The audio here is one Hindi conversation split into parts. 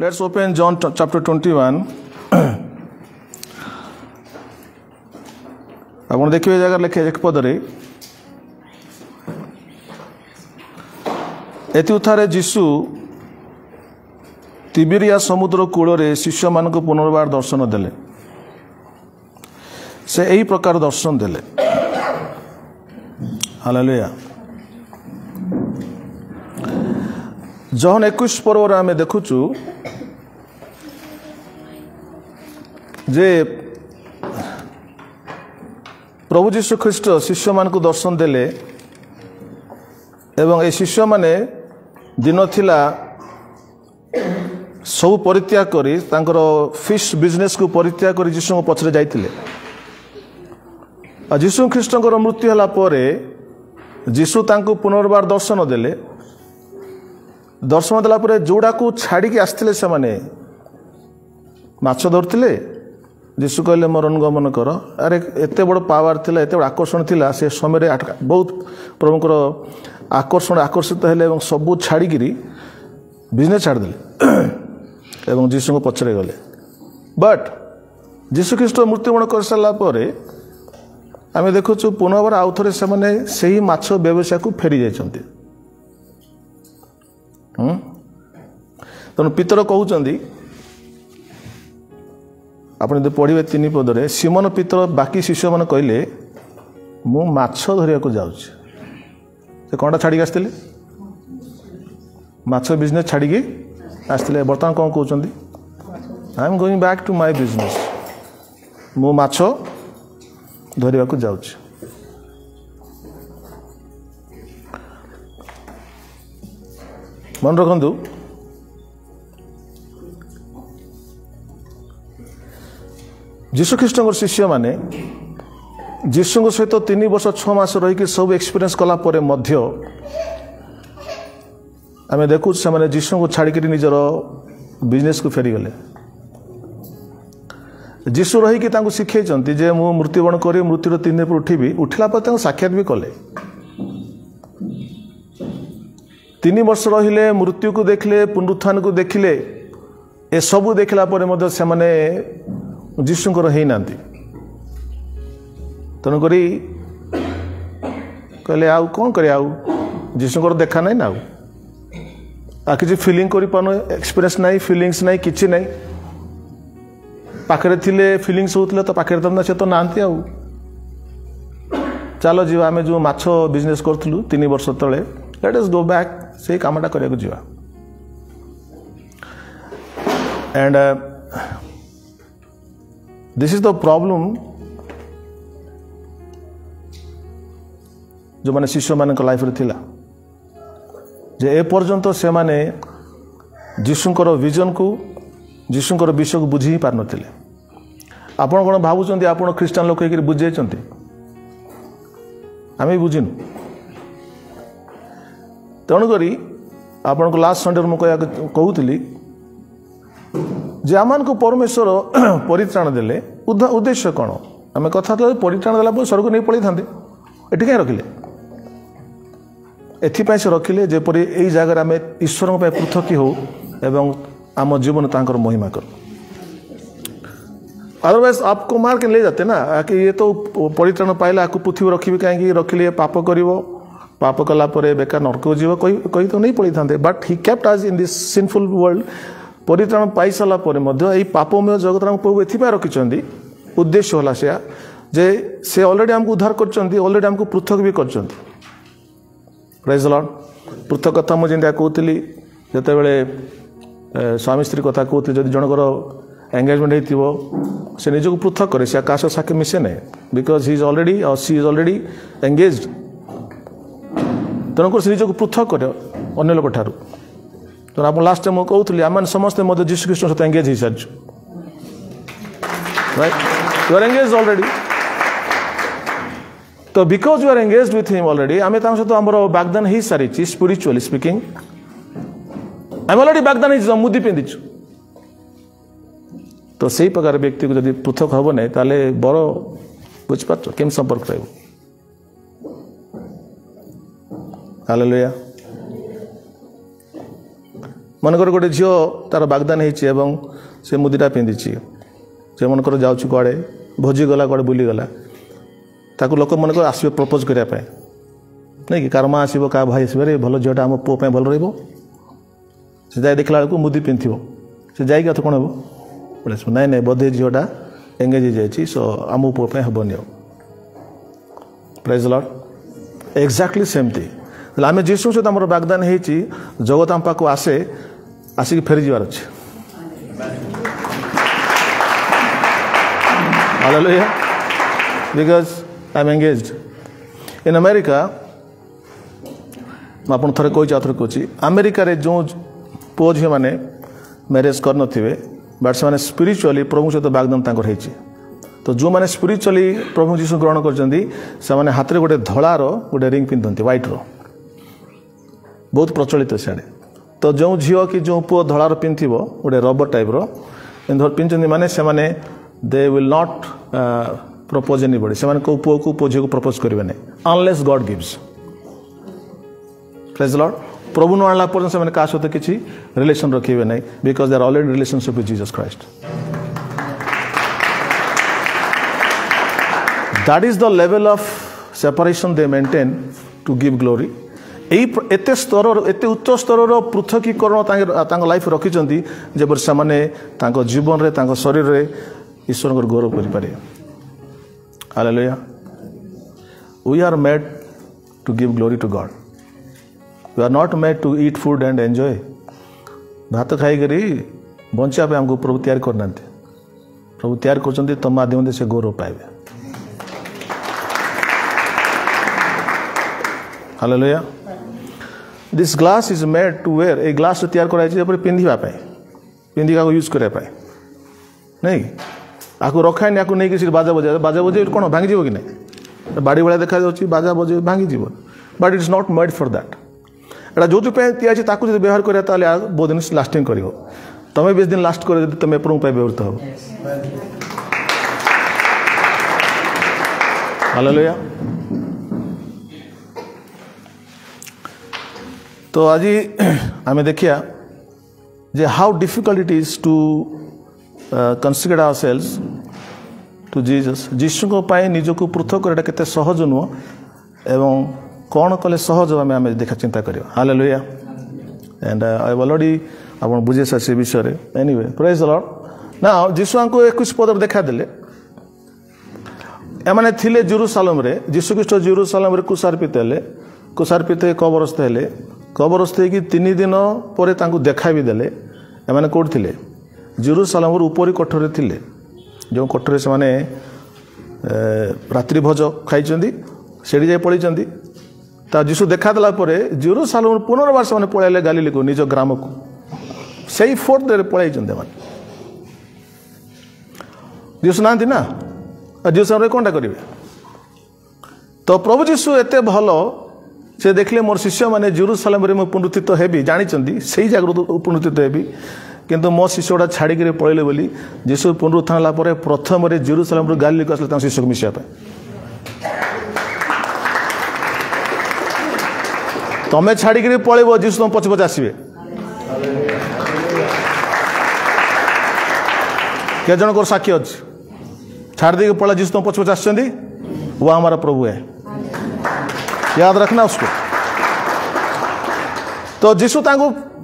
Let's open John chapter 21. ଆପଣ ଦେଖିବେ ଜାଗାରେ ଲେଖେ ଏକ ପଦରେ ଏଥିଉଥାରେ ଯୀଶୁ ତିବେରିଆ ସମୁଦ୍ର କୂଳରେ ଶିଷ୍ୟମାନଙ୍କୁ ପୁନର୍ବାର ଦର୍ଶନ ଦେଲେ। ସେ ଏହି ପ୍ରକାର ଦର୍ଶନ ଦେଲେ। ହାଲେଲୁୟା। ଜହନ 21 ପର୍ବରେ ଆମେ ଦେଖୁଛୁ ଯେ ପ୍ରଭୁ ଯୀଶୁ ଖ୍ରୀଷ୍ଟ ଶିଷ୍ୟମାନଙ୍କୁ ଦର୍ଶନ ଦେଲେ ଏବଂ ଏ ଶିଷ୍ୟମାନେ ଦିନ ଥିଲା ସବୁ ପରିତ୍ୟାଗ କରି ତାଙ୍କର ଫିସ୍ ବିଜନେସକୁ ପରିତ୍ୟାଗ କରି ଯୀଶୁଙ୍କ ପଛରେ ଯାଇଥିଲେ। ଆଉ ଯୀଶୁ ଖ୍ରୀଷ୍ଟଙ୍କର ମୃତ୍ୟୁ ହେଲା ପରେ ଯୀଶୁ ତାଙ୍କୁ ପୁନର୍ବାର ଦର୍ଶନ ଦେଲେ। ଦର୍ଶନ ଦେଲା ପରେ ଯେଉଁଟାକୁ ଛାଡ଼ିକି ଆସିଥିଲେ ସେମାନେ ମାଛ ଧରୁଥିଲେ। ଯୀଶୁ କହିଲେ ମୋର ଅନୁଗମନ କର। ଆରେ ଏତେ ବଡ଼ ପାୱାର ଥିଲା, ଏତେ ବଡ଼ ଆକର୍ଷଣ ଥିଲା ସେ ସମୟରେ ବହୁତ ପ୍ରଭୁଙ୍କର ଆକର୍ଷିତ ହେଲେ ଏବଂ ସବୁ ଛାଡ଼ିକିରି ବିଜନେସ୍ ଛାଡ଼ିଦେଲେ ଏବଂ ଯୀଶୁଙ୍କ ପଛରେ ଗଲେ। ବଟ୍ ଯୀଶୁଖ୍ରୀଷ୍ଟ ମୃତ୍ୟୁବରଣ କରିସାରିଲା ପରେ ଆମେ ଦେଖୁଛୁ ପୁନର୍ବାର ଆଉ ଥରେ ସେମାନେ ସେହି ମାଛ ବ୍ୟବସାୟକୁ ଫେରି ଯାଇଛନ୍ତି। ତେଣୁ ପିତର କହୁଛନ୍ତି, ଆପଣ ଯଦି ପଢ଼ିବେ 3 ପଦରେ, ସିମୋନ ପିତର ବାକି ଶିଷ୍ୟମାନେ କହିଲେ ମୁଁ ମାଛ ଧରିବାକୁ ଯାଉଛି। ସେ କ'ଣଟା ଛାଡ଼ିକି ଆସିଥିଲେ? ମାଛ ବିଜନେସ୍ ଛାଡ଼ିକି ଆସିଥିଲେ। ବର୍ତ୍ତମାନ କ'ଣ କହୁଛନ୍ତି? I M going back to my business. ମୁଁ ମାଛ ଧରିବାକୁ ଯାଉଛି। ମନେ ରଖନ୍ତୁ, ଯୀଶୁଖ୍ରୀଷ୍ଟଙ୍କର ଶିଷ୍ୟମାନେ ଯୀଶୁଙ୍କ ସହିତ 3 ବର୍ଷ 6 ମାସ ରହିକି ସବୁ ଏକ୍ସପିରିଏନ୍ସ କଲା ପରେ ମଧ୍ୟ ଆମେ ଦେଖୁଛୁ ସେମାନେ ଯୀଶୁଙ୍କୁ ଛାଡ଼ିକିରି ନିଜର ବିଜନେସ୍କୁ ଫେରିଗଲେ। ଯୀଶୁ ରହିକି ତାଙ୍କୁ ଶିଖେଇଛନ୍ତି ଯେ ମୁଁ ମୃତ୍ୟୁବରଣ କରି ମୃତ୍ୟୁର 3 ଦିନ ପରେ ଉଠିବି। ଉଠିଲା ପରେ ତାଙ୍କୁ ସାକ୍ଷାତ ବି କଲେ। 3 ବର୍ଷ ରହିଲେ, ମୃତ୍ୟୁକୁ ଦେଖିଲେ, ପୁନରୁତ୍ଥାନକୁ ଦେଖିଲେ। ଏସବୁ ଦେଖିଲା ପରେ ମଧ୍ୟ ସେମାନେ ଯୀଶୁଙ୍କର ହେଇନାହାନ୍ତି। ତେଣୁକରି କହିଲେ ଆଉ କ'ଣ କରିବା, ଆଉ ଯୀଶୁଙ୍କର ଦେଖା ନାହିଁ ନା, ଆଉ କିଛି ଫିଲିଂ କରିପାରୁନ, ଏକ୍ସପିରିଏନ୍ସ ନାହିଁ, ଫିଲିଙ୍ଗସ୍ ନାହିଁ, କିଛି ନାହିଁ। ପାଖରେ ଥିଲେ ଫିଲିଙ୍ଗସ୍ ହେଉଥିଲେ ତ ପାଖରେ ତ ନା, ସେ ତ ନାହାନ୍ତି। ଆଉ ଚାଲ ଯିବା, ଆମେ ଯେଉଁ ମାଛ ବିଜନେସ୍ କରୁଥିଲୁ 3 ବର୍ଷ ତଳେ, ଲେଟ୍ ଅସ୍ ଗୋ ବ୍ୟାକ୍, ସେଇ କାମଟା କରିବାକୁ ଯିବା। And this is the problem ଯେଉଁମାନେ ଶିଷ୍ୟମାନଙ୍କ ଲାଇଫରେ ଥିଲା ଯେ ଏପର୍ଯ୍ୟନ୍ତ ସେମାନେ ଯୀଶୁଙ୍କର ଭିଜନକୁ, ଯୀଶୁଙ୍କର ବିଷୟକୁ ବୁଝି ହିଁ ପାରିନଥିଲେ। ଆପଣ କ'ଣ ଭାବୁଛନ୍ତି ଆପଣ ଖ୍ରୀଷ୍ଟିଆନ ଲୋକ ହେଇକି ବୁଝିଯାଇଛନ୍ତି? ଆମେ ବି ବୁଝିନୁ। ତେଣୁକରି ଆପଣଙ୍କୁ ଲାଷ୍ଟ ସଣ୍ଡେରେ ମୁଁ କହୁଥିଲି ଯେ ଆମମାନଙ୍କୁ ପରମେଶ୍ୱର ପରିତ୍ରାଣ ଦେଲେ ଉଦ୍ଦେଶ୍ୟ କ'ଣ? ଆମେ କଥା ହେଲା ପରିତ୍ରାଣ ଦେଲା ପରେ ସ୍ୱର୍ଗକୁ ନେଇ ପଳେଇଥାନ୍ତେ। ଏଠି କାହିଁ ରଖିଲେ? ଏଥିପାଇଁ ସେ ରଖିଲେ ଯେପରି ଏଇ ଜାଗାରେ ଆମେ ଈଶ୍ୱରଙ୍କ ପାଇଁ ପୃଥକ ହେଉ ଏବଂ ଆମ ଜୀବନ ତାଙ୍କର ମହିମା କରୁ। अदरवाइज आपको मार के ले जाते ना कि ये तो परित्राण पाइला, आपको पृथ्वी रखी कहीं रखिले पाप कर, पाप कला बेकार नरक जीव कही तो नहीं पड़ी था। But he kept us in this sinful world. परित्राण पाई सारा पापमय जगत प्रभु एपाई रखिंट। उद्देश्य होला से जे से ऑलरेडी हमको उद्धार कर, ऑलरेडी हमको पृथक भी कर। Praise the Lord. पृथक कथा मुझे कहती जिते बड़े स्वामी स्त्री कथा कहती, जब जनकर एंगेजमेंट हो से निजक पृथक करे, से आकाश साके मिसे ना, बिकज ही इज ऑलरेडी और सी इज ऑलरेडी एंगेज्ड। तेणुक से निजक पृथक करे अन्य लोक ठारू। तेणु आप लास्ट टाइम कहूली आम समस्ते जीशुख्रीष्ट सहित एंगेज हो सारी, right? You are engage already. तो because you are engage with him already, आम सहित आम वाग्दान हो सारी स्पिरिचुअली स्पीकिंग। आम ऑलरेडी वाग्दान हो मुदी पिंधिचु। तो से प्रकार व्यक्ति को जब पृथक हम ना ताले बर बुझीपार केम संपर्क रहा। हालेलुया। मनकर गोटे झील तार बागदान से मुदीटा पिंधि से मनकर जाऊँ कड़े भोजी गला कड़े बुलीगला ताकू लोक मनक आसवे प्रपोज करने नहीं कि कारमा आसो क्या भाई आसवे भल झीटा आम पुओ भल रही जाए देखला बेलू मुदी पिंध से जाइए कौन हम बोले नाई नाई बोधे झीटा एंगेज हो जाए सो आम पुओ हेनी प्रेज लॉर्ड एक्जाक्टली सेमती आम जीशु सहित आम बागदान हो जगत आम पाक आसे आसिक फेरी जावार अच्छे Hallelujah. Because I am engaged. In America, मैं आपन थरे कोई चातर कोची अमेरिका रे जो पुओ झी माने मैरिज कर नथिबे बट से माने स्पिरिचुअली प्रभु सहित बागदान तांकर हेची तो जो माने स्पिरिचुअली प्रभु जीशु ग्रहण करचंदी से माने हाथ रे गोटे धଳାर गोटे रिंग पिंधंती व्हाइट रो बहुत प्रचलित सियाड़े तो जो झील कि जो पुओ धଳାर पिंधिबो गोटे रबर टाइप रो इन पिंधंती माने से माने they will not propose anybody से माने को पुओ को पुओ झील को प्रपोज करिवे नै unless God gives praise the Lord प्रभु न आला पर्यंत से माने का सहित किछि रिलेशन रखिवे नै because they are already in relationship with Jesus Christ that is the level of separation they maintain to give glory एते स्तर एते उच्च स्तर पृथकीकरण लाइफ रखिंट जब से जीवन रे शरीर रे ईश्वर को गौरव करें hallelujah we are made to give glory to God we are not made to eat food and enjoy भात खाई बचापे आमको प्रभु तैयार करना प्रभु तैयार कर तुम माध्यम से गौरव पाइबे hallelujah this glass is made to wear a glass तैयार कर पिंधिका यूज करने नहीं आपको रखाएनि आपको नहीं कि बाजा बजे कौन भांगी कि नहीं बाड़ी भाया देखा बाजा बजे भांगी but it's not made for that एटा जो तैयारी व्यवहार करा बहुत दिन लास्टिंग कर तुम्हें बेस दिन लास्ट कर तुम प्रभु व्यवहृत हो हालेलुया तो आज आम देखिया जे how difficult it is to consider ourselves to Jesus जीशु को पाए निजको पृथक करटा केते सहज नुह एवं कौन कले सहज आम देखा चिंता करियो hallelujah and I have already आपण बुझे से विषय रे एनीवे प्रेज द लॉर्ड ना जीशु को 21 पद देखा देले एमाने थिले जेरूशलेम रे जीशु ख्रीष्ट जेरूशलेम रे कुसार्पित कबरस्थ हेले कबरस्थ होगी 3 दिन पर देखा भी देले एमाने कोड थिले जेरूशलेम ऊपरी कोठरे थिले जो कोठरे से माने रात्रि भोज खाई सेठी जाए पलैंती ता जीशु देखा देला परे जेरूशलेम पुनर्बार से पलैले गालीली को निज ग्राम को सही 4th डे पलैंती जीशु ना ना जेरूशलेम कौनटा करेंगे तो प्रभु जीशु एत भल से देखले मोर शिष्य मैंने जेरूशलेम रे पुनरुत्थित हेबी जानी से जगह पुनरुत्थित हेबी किंतु मो शिष्य गुड़ा छाड़ी पलैले बोली जीशु पुनरुत्थान है प्रथम जेरूशलेम गालीली को आसले शिष्य को मिसाइया तमें छाड़ी पलैब जीशु तुम पछ पछ आसवे के जन साक्षी अच्छी छाड़ दे पड़ा जीशु तुम पछ पछ आस वो हमारा प्रभु है याद रखना उसको तो जीशु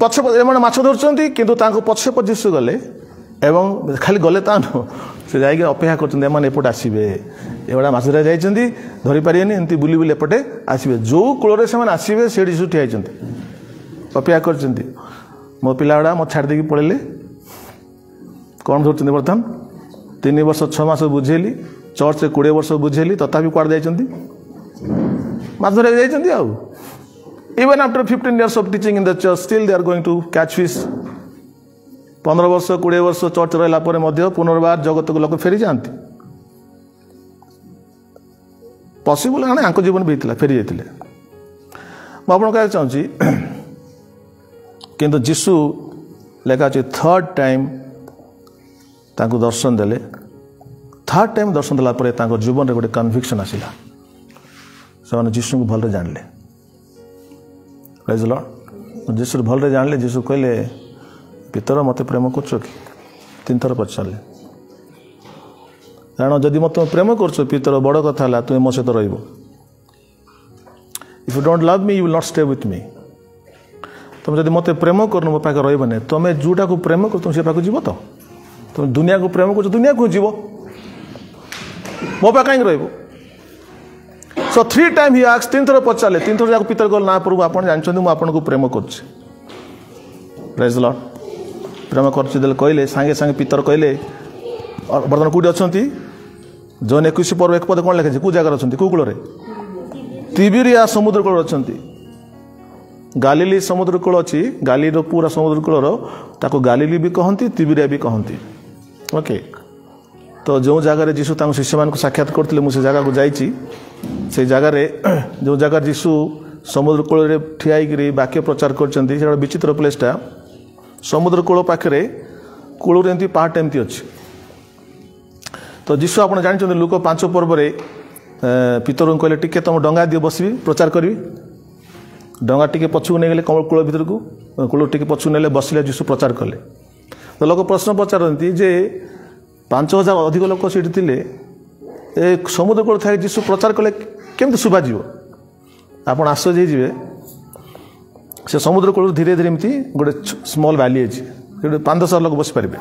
पछ माछ धरती किंतु पछे पछ जीशु गले एवं खाली गले ता नु से जाइए अपेक्षा करपटे आसवे एगुड़ा माछ धरा जाइए धरी पारे एमती बुली बुली एपटे आसवे जो कूल से आसवे से जीशु ठिया अपेक्षा कर मो पिला गुड़ा मत छाड़ देकी पड़े कौन धरती बर्तमान 3 वर्ष 6 मास बुझेली चर्च से 20 वर्ष बुझेली तथापि कौड़े जाइए माछ धरा जाइए even after 15 years of teaching in the church still they are going to catch fish 15 वर्ष 20 वर्ष चर्च रहा पुनर्बार जगत को लोक फेरी जाती पॉसिबल है जीवन भी फेरी जाते मुझे कह चाहूँगी किंतु जीशु लेखा अच्छे 3rd टाइम दर्शन देले 3rd टाइम दर्शन देला जीवन में गोटे कन्विक्शन आसला से जीशु को भलरे जानले प्रेज द लॉर्ड जीशु भलरे जानले जीशु कहले पितर मत प्रेम कर कि 3 थर पचारे कारण जदि मत प्रेम कर पितर बड़ कथा तुम्हें मो सहित रही if you don't love me you will not stay with me तुम जब मत प्रेम कर मो पाखे रही तुम जोटा को प्रेम कर तुम से पाक जीव तो तुम दुनिया को प्रेम कर दुनिया को जीव मो पाखे कहीं रही सो 3 टाइम ही आक्स 3 थर पचारे 3 थर जाक पितर कहल ना प्रभु आप जानते मुझे आपको प्रेम कर प्रेज लॉर्ड प्रेम कर कहले सांगे सांगे पितर कहले बर्तमान कौटी अच्छा जौन 21 पर्व 1 पद कौन लिखे कौ जगार अच्छा कौ कूल तिबिरिया समुद्र कूल अच्छा गालिली समुद्र कूल अच्छी गालीर पूरा समुद्र कूलर ताको गालिली भी कहती तिबिरिया भी कहती ओके तो जो जगार जीशु शिष्य मान साक्षात करते मुझे जगह को जाइए से जगार जो जगह जीशु समुद्र कूल ठिया वाक्य प्रचार कर विचित्र प्लेसटा समुद्र कूल पाखे कूल एमती पहाड़ एमती अच्छी तो जीशु आप जानते लुक 5 पर्व पितर को कहले टिके तुम डंगा दियो बसबी प्रचार करी डंगा टिके पछू नहीं गले कूल भीतर को कूल टिके पछू नहीं बसिले जीशु प्रचार कले तो लोक प्रश्न पचारती जे 5000 अधिक लोक सीट थे समुद्र कूल था जीशु प्रचार कले केमती शुभा आप आश्चर्य हे से समुद्र कूल धीरे धीरे एमती गोटे स्मॉल वैली है 5-10 लोक बस पारे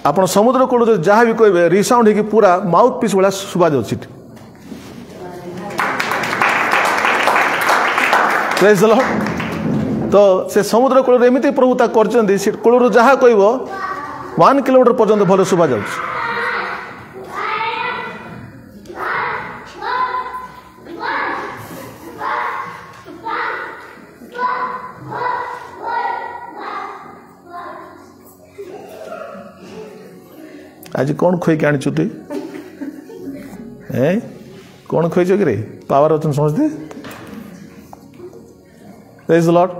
आप समुद्र कूल जहाँ भी कहे रिसाउंड हो पूरा माउथ पीस भाया शुभा जाऊँ प्रेज द लॉर्ड तो से समुद्र कूल एमती प्रभुता कर कूल जहाँ कह 1 किलोमीटर पर्यंत भल शुभा जाऊँ आज कौन खुई के आनी छुट्टी है कौन खुई कि रे पावर तुम समझते praise the lord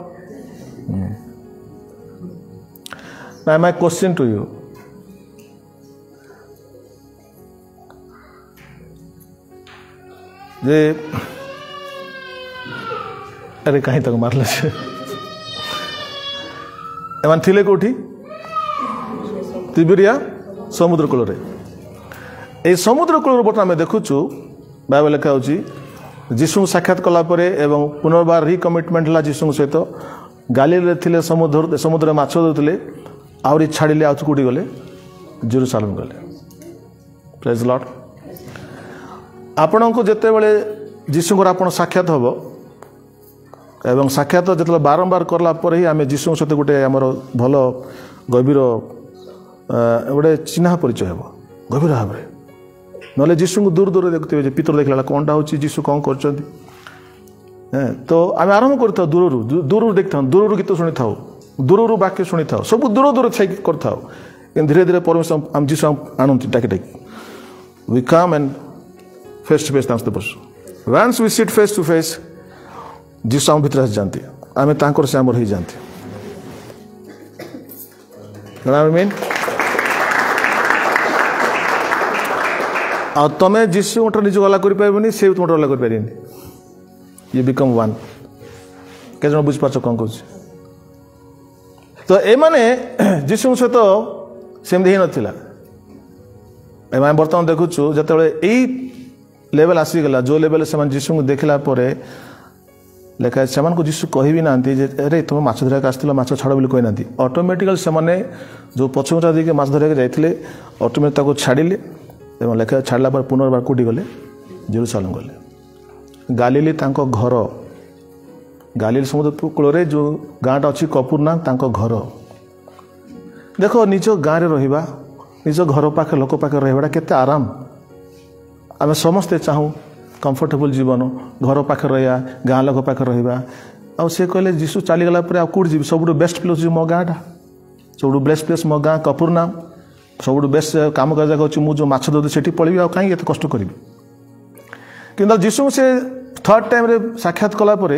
now my question to you जे अरे कहीं तक मारल एम थिले कौटी तिबिरिया समुद्र कूल ये समुद्र कूल बर्तमान आम देखुचु बाइबल लिखा हो जीशु साक्षात कलापर एवं पुनर्बार रिकमिटमेंट है जीशु सहित गालीले थिले समुद्र माछ दौले आहरी छाड़िले आउ कौटी गले जेरूसालेम गले प्रेज लॉर्ड आपण को जिते बड़े जीशुर आप साक्षात हम एवं साक्षात जो बारंबार कलापर ही आम जीशु सहित गोटे आमर भल गभीर गोटे चिन्ह परिचय हे गभीर भाव में ना जीशु को दूर दूर देखते पितर देखला कौनटा हो जीशु कौन कर तो आम आरंभ कर दूर दूर देखी था दूर गीत शुणी था दूर वाक्य शुणी था सब दूर दूर छाई कर धीरे धीरे परमेश्वर आम जीशु आणुंती टाकी टाकी we come and face to face तांस बस once we sit face to face जीशु आम भीतर जाती आम तांकर से आमर हो जाती मीन आ तुम जीशु मटर निज गला कर से तुम गला कर ये बिकम वन के जन बुझीपार कौन कह तो ये जीशु सहित सेमती ही नाला बर्तमान देखुचु जो यही लेवल आसीगला जो लेवल से जीशु को देखला लेखा से जीशु कह भी ना अरे तुम माछ धरिया आसला माछ छाड़ बोली कहना ऑटोमेटिकल से जो पछुटा देके माछ धरिया जाते ऑटोमेटिक छाड़िले एवं लेखा छाड़ला पर पुनर्बार कौटी गले जेरूसालेम गले गालीली तांको घर गालील समुद्र कूल जो गाँटा अच्छी कपूरनाम तांको घर देख निज गाँव रहा निज घर पाखे लोक पाखे रहा केते आराम आम समस्ते चाहूँ कंफर्टेबल जीवन घर पाखे रहा गाँ लोक पाखे रहा आ से कहले जीशु चलीगला कौट जी सब बेस्ट प्लेस मो गाँटा सब बेस्ट प्लेस मो गाँ कपूरनाम सब बेस्ट काम कर जगह मुझे माछ दौदी से पलि आ कहीं कष्ट करी कि जीशु से थर्ड टाइम रे साक्षात कलापर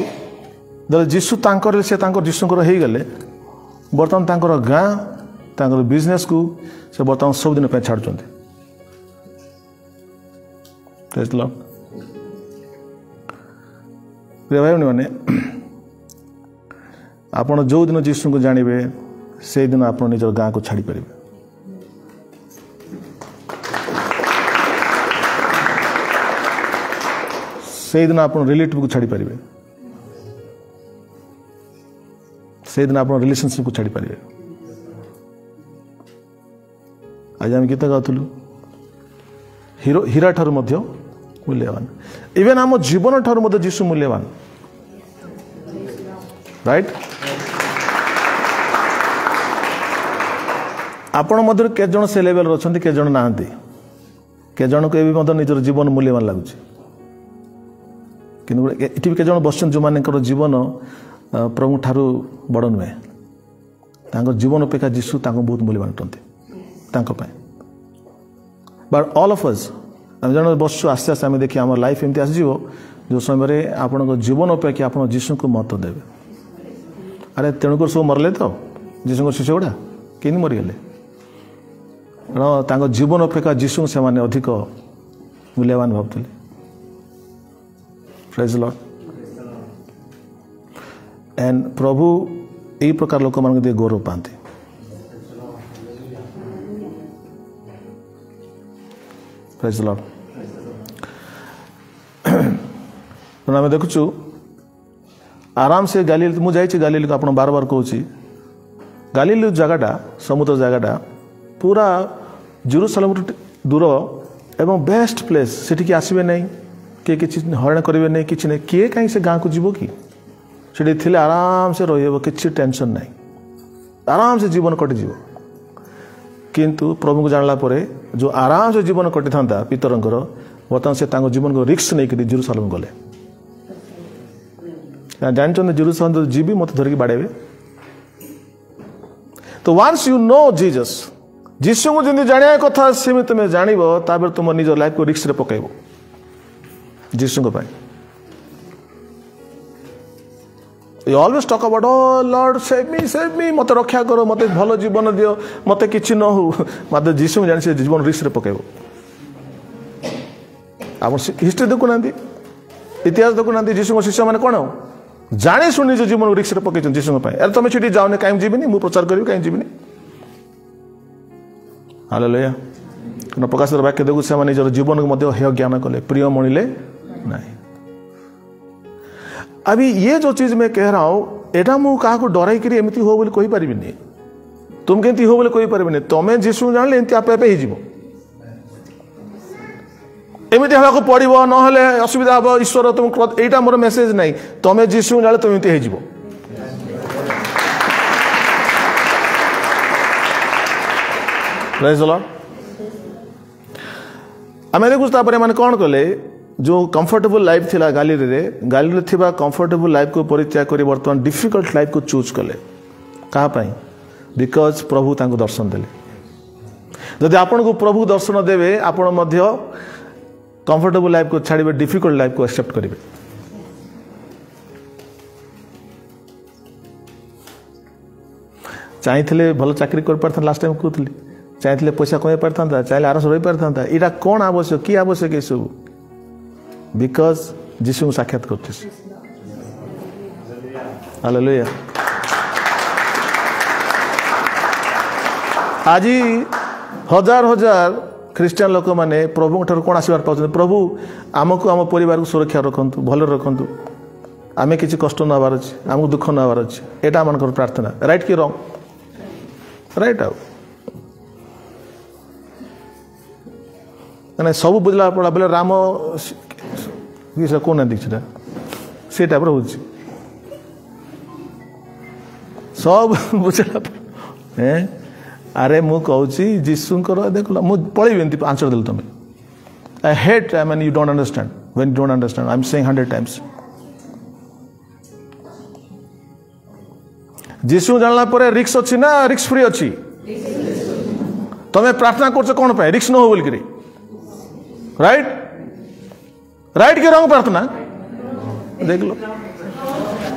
जीशु से जीशुकर हो गले बर्तमान गाँ बिजनेस को से बर्तमान सब दिन छाड़ुंट प्रिय भाई मैंने आप जो दिन जीशु को जानवे से दिन आप निजर गाँ को छाड़ी पारे से दिन आप रिलेटिव को छाड़ी पारे से दिन आप रिलेशनशिप को छाड़ी पारे आज आम गीत गाउलु हीरो हीरा ठार मूल्यवान इवेन आम जीवन ठार जीशु मूल्यवान राइट आपण मध्य के जन से लेवल अच्छा के जन ना के जन को भी निजर जीवन मूल्यवान लगुच कि के जन बस जो मान जीवन प्रभु ठारू बड़ नुहे जीवन अपेक्षा जीशु बहुत मूल्यवान अटंती बट ऑल ऑफ अस आम जन बस आस्ते आस्ते आम देखिए आम लाइफ एमती आसो जो समय आपण जीवन अपेक्षा आप जीशु को महत्व देवे अरे तेणुक सब मरले तो जीशु शिष्य गुड़ा कि मरीगले जीवन अपेक्षा जीशु से माने अधिक मूल्यवान भावुले प्रेज लॉर्ड एंड प्रभु यही प्रकार लोक मान गौरव पाते प्रेज लॉर्ड आम देखु आराम से गालील मुझे गालील को आप बार बार कहूँ गालील जगटा समुद्र जगटा पूरा जेरूसलम दूर एवं बेस्ट प्लेस से आसबे नहीं किए कि हरण करेंगे नहीं कि नहीं किए कहीं से गाँव को जीव कि थे आराम से रही कि टेंशन नहीं आराम से जीवन कटिज किंतु प्रभु को जानला परे जो आराम से जीवन कटि था पितरंकर बर्तमान से जीवन को रिस्क नहीं जेरूसलम गले जानते जेरूसलम जीवी मत धरिकी बाड़ेबे तो वंस यू नो जीसस जीशु को जमी जाना कथा सेम तुम जान तुम निज लाइफ को रिस्क पकड़ जीशु को You always talk about, oh Lord, save me, मत रक्षा करो, मत भल जीवन दियो, मत किछि न हो, मत जीशु में जान से जीवन रिस्क रे पकेबो। आप हिस्ट्री देखु नांदी, इतिहास देखु नांदी, जीशु को शिष्य माने कोन हो? जाने सुनि जो जीवन रिस्क रे पकेछन जीशु को पाए। अरे तुम छिटी जाओने काई जीविनी, मु प्रचार करियो काई जीविनी। हालेलुया। न प्रकाश वाक्य देखु से माने जो जीवन को मध्य हेय ज्ञान कले, प्रिय मणिले नहीं। अभी ये जो चीज मैं कह रहा हूं एटा मु का को डराई करी एमती हो बोली कोई परिबिनी तुम केंती हो बोली कोई परिबिनी तमे जीशु जानले एंती आपे आपे ही जीवो एमती हवा को पड़िबो न हले असुविधा हो ईश्वर तुम एटा मोर मेसेज नहीं तमे जीशु जानले तुम एंती ही जीवो प्रेज द लॉर्ड आमे देखु तापरे माने कोन कले जो कंफर्टेबल लाइफ थिला गालीले थिबा कंफर्टेबल लाइफ को परित्याग करी वर्तमान डिफिकल्ट लाइफ को चूज कले कहा पाई बिकॉज प्रभु तांको दर्शन देले जदि आपन को प्रभु दर्शन देवे आपन मध्य कंफर्टेबल लाइफ को छाड़िबे डिफिकल्ट लाइफ को एक्सेप्ट करिवे चाहिथिले भल चाकरी कर पारथन लास्ट टाइम कहतली चाहिथिले पैसा कमाई पारथांता चाहिले आराम रही पारथांता इटा कोन आवश्यक की आवश्यक ए सब बिकॉज जीशु साक्षात करते हालेलुया आज हजार हजार ख्रिस्टियन लोक माने प्रभु ठार कौन आशीर्वाद पाउछन प्रभु आमको आम परिवार को सुरक्षा रखंतु भले रखंतु आमे किछि कष्ट न हबार अछि आमको दुख न हबार अछि एटा मानकर प्रार्थना राइट कि रॉन्ग राइट आउ माने सब बुझला पड़ा बेले राम किसी कौन दीक्षा से टाइप हो सब बुझला हैं अरे मु कहूँ जीशुकर देख मु पढ़ेबी एमती आंसर देल तुम I hate I mean you don't understand when you don't understand I am saying 100 times जीशु जानला परे रिक्स अछि ना रिक्स फ्री अछि तमे प्रार्थना करछ कोन पे रिक्स न हो बोल करी राइट राइट के रंग प्रार्थना देख लो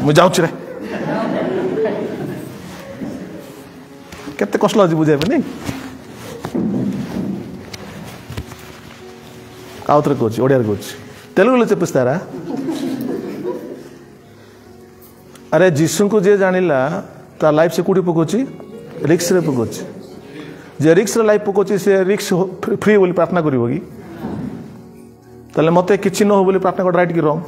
मुझे जाऊँ रे केते कष्ट लगे बुझेबे नहीं आउथरे कोच ओडिया कोच तेलुगु ले चेपिस्तारा अरे जीशु को जे जानिला ता लाइफ से कुटी पकोची रिक्स रे पकोची जे रिक्स रे लाइफ पकोची से रिक्स फ्री बोली प्रार्थना करिवो कि तले मते किछि न हो बोली प्रार्थना कर राइट कि रॉन्ग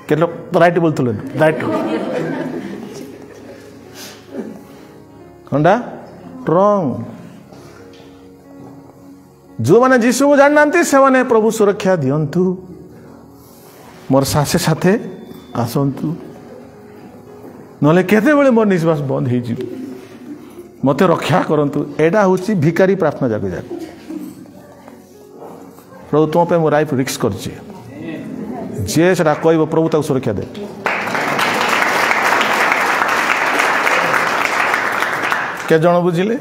के लोग राइट बोलथुले राइट हंडा रॉन्ग जो माने जीसु को जाननांती से माने प्रभु सुरक्षा दियंतु मोर सासे साथे आसंतु नले केते बेले मोर निश्वास बंद हे जी मते रक्षा करंतु एडा होची भिकारी प्रार्थना जाके जा प्रभु तुम पे मोर लाइफ रिस्क करछि जे सेटा कहबो प्रभु ताको सुरक्षा दे के जण बुझिले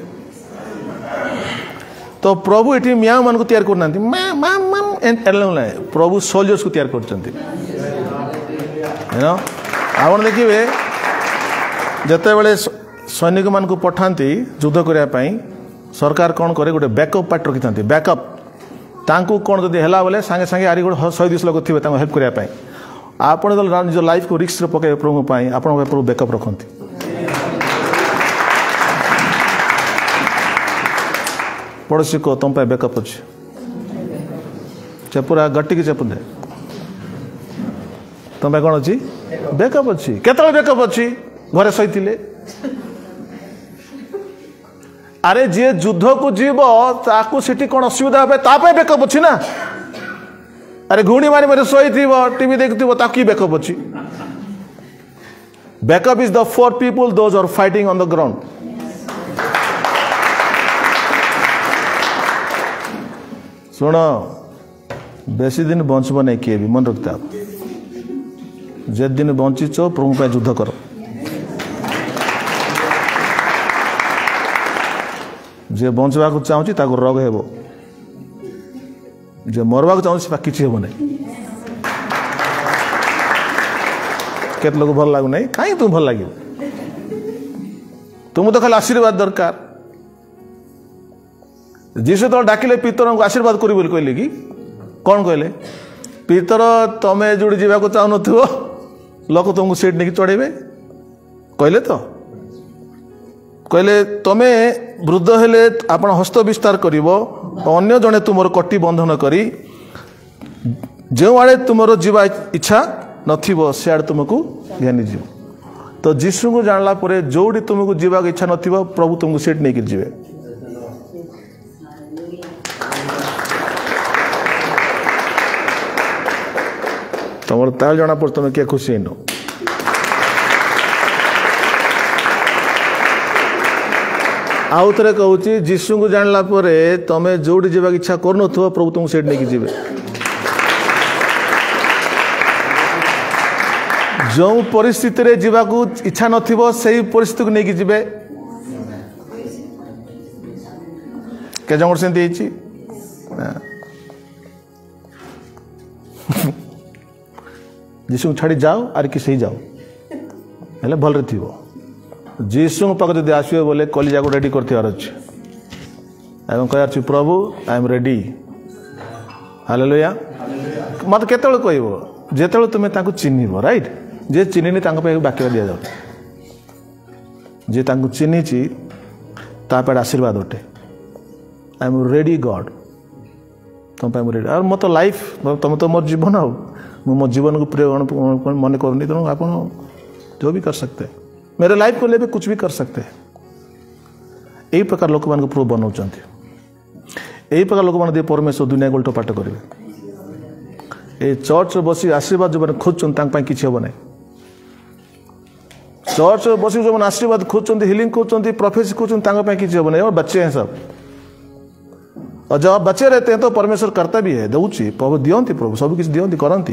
तो प्रभु एटी मियाँ मान को तैयार करना प्रभु सोल्जर्स को तैयार करते आप देखिए जिते बड़े सैनिक मान को पठाती युद्ध करने सरकार कौन करे गोटे बैकअप पार्ट रखी था बैकअप तांकू कौन जब है बोले सांगे सांगे आरी गोटे 100-200 लोग थे हेल्प करने आप निज लाइफ को रिस्क पकड़े प्रभु आप प्रभु बैकअप रखती पड़ोसी को तुम पे बैकअप अच्छे चेपुरा गट्टी की चेपु दे तुम पे कौन अच्छी बैकअप अच्छी केतल बैकअप अच्छी घरे सही अरे जी युद्ध को जीव ताकू सिटी कौन असुविधा हे तापे बैकअप अच्छी ना अरे घुणी मारी मारी सही टीवी देखुव ताकि बैकअप अच्छी backup is the 4 people those are fighting on the ground सुन बेसी दिन बंचब नहीं किए भी मन रखता जे दिन बंचीच प्रभु पे युद्ध कर जे बंचवा को चाहूँ ताको रोग हेबो जे मरवा को चाहूँ किसी हेबो नहीं केत लोग भल लागू नहीं कहीं तुम भल लगे तुम तो खाली आशीर्वाद दरकार जीशु तो डाकिले पितर को आशीर्वाद करी बोली कहले कि कौन कहले पितर तमें जोड़ी जावाक चाहून लोक तुमको सीट नहीं चढ़ेबे कहले तो कहले तमें वृद्ध हेले आपण हस्त विस्तार करिवो अन्य जने तुमर कटी बंधन करी जो आड़े तुमर जीवा इच्छा नथिबो से आड़े तुमको ज्ञानी जीव तो जीशु को जानला परे जोड़ी तुमको जीवा इच्छा नथिबो प्रभु तुमको सीट नहीं जीवे तुम ताल जना पड़ तुम क्या खुशी नो आउ थे कहूँ जीशु को जानला परे तमें जोड़ी जावाक इच्छा कर प्रभु तुमको सीट नहीं जीवे जो परिस्थिति रे जीवाकू इच्छा नथिबो सही परिस्थिति को नहीं जीवे के जंग सेमती जीशु छाड़ी जाओ आर कि सही जाओ हेले भल थी जीशु पाक जब आसवे बोले कलिजा को रेडी कर अच्छे एवं कह प्रभु आई एम रेडी हालेलुया मत केतल कह जिते तुम्हें चिन्ह राइट जे चिन्हनी बाक्य दि जाऊ जे चिन्ही तापेट आशीर्वाद अटे आई एम रेडी गॉड तुम रेडी और मत लाइफ तुम तो मोर जीवन आ मो जीवन को प्रिय मन करनी तेणु आप जो भी कर सकते हैं मेरे लाइफ को लेके कुछ भी कर सकते हैं यही प्रकार लोक मान प्रो बनाऊँ यही प्रकार लोक मान परमेश्वर दुनिया को उल्टा पाठ करेंगे ये चर्च बसी आशीर्वाद जो मैंने खोजुन किसी हम ना चर्च बस जो मैंने आशीर्वाद खोजुं हिलिंग खोजुं प्रोफेसी खोजुं किसी हम नहीं और बच्चे हैं सब और जब आप बच्चे रहते हैं तो परमेश्वर करता भी है दौची प्रभु दियंती प्रभु सब किसी दियंती करती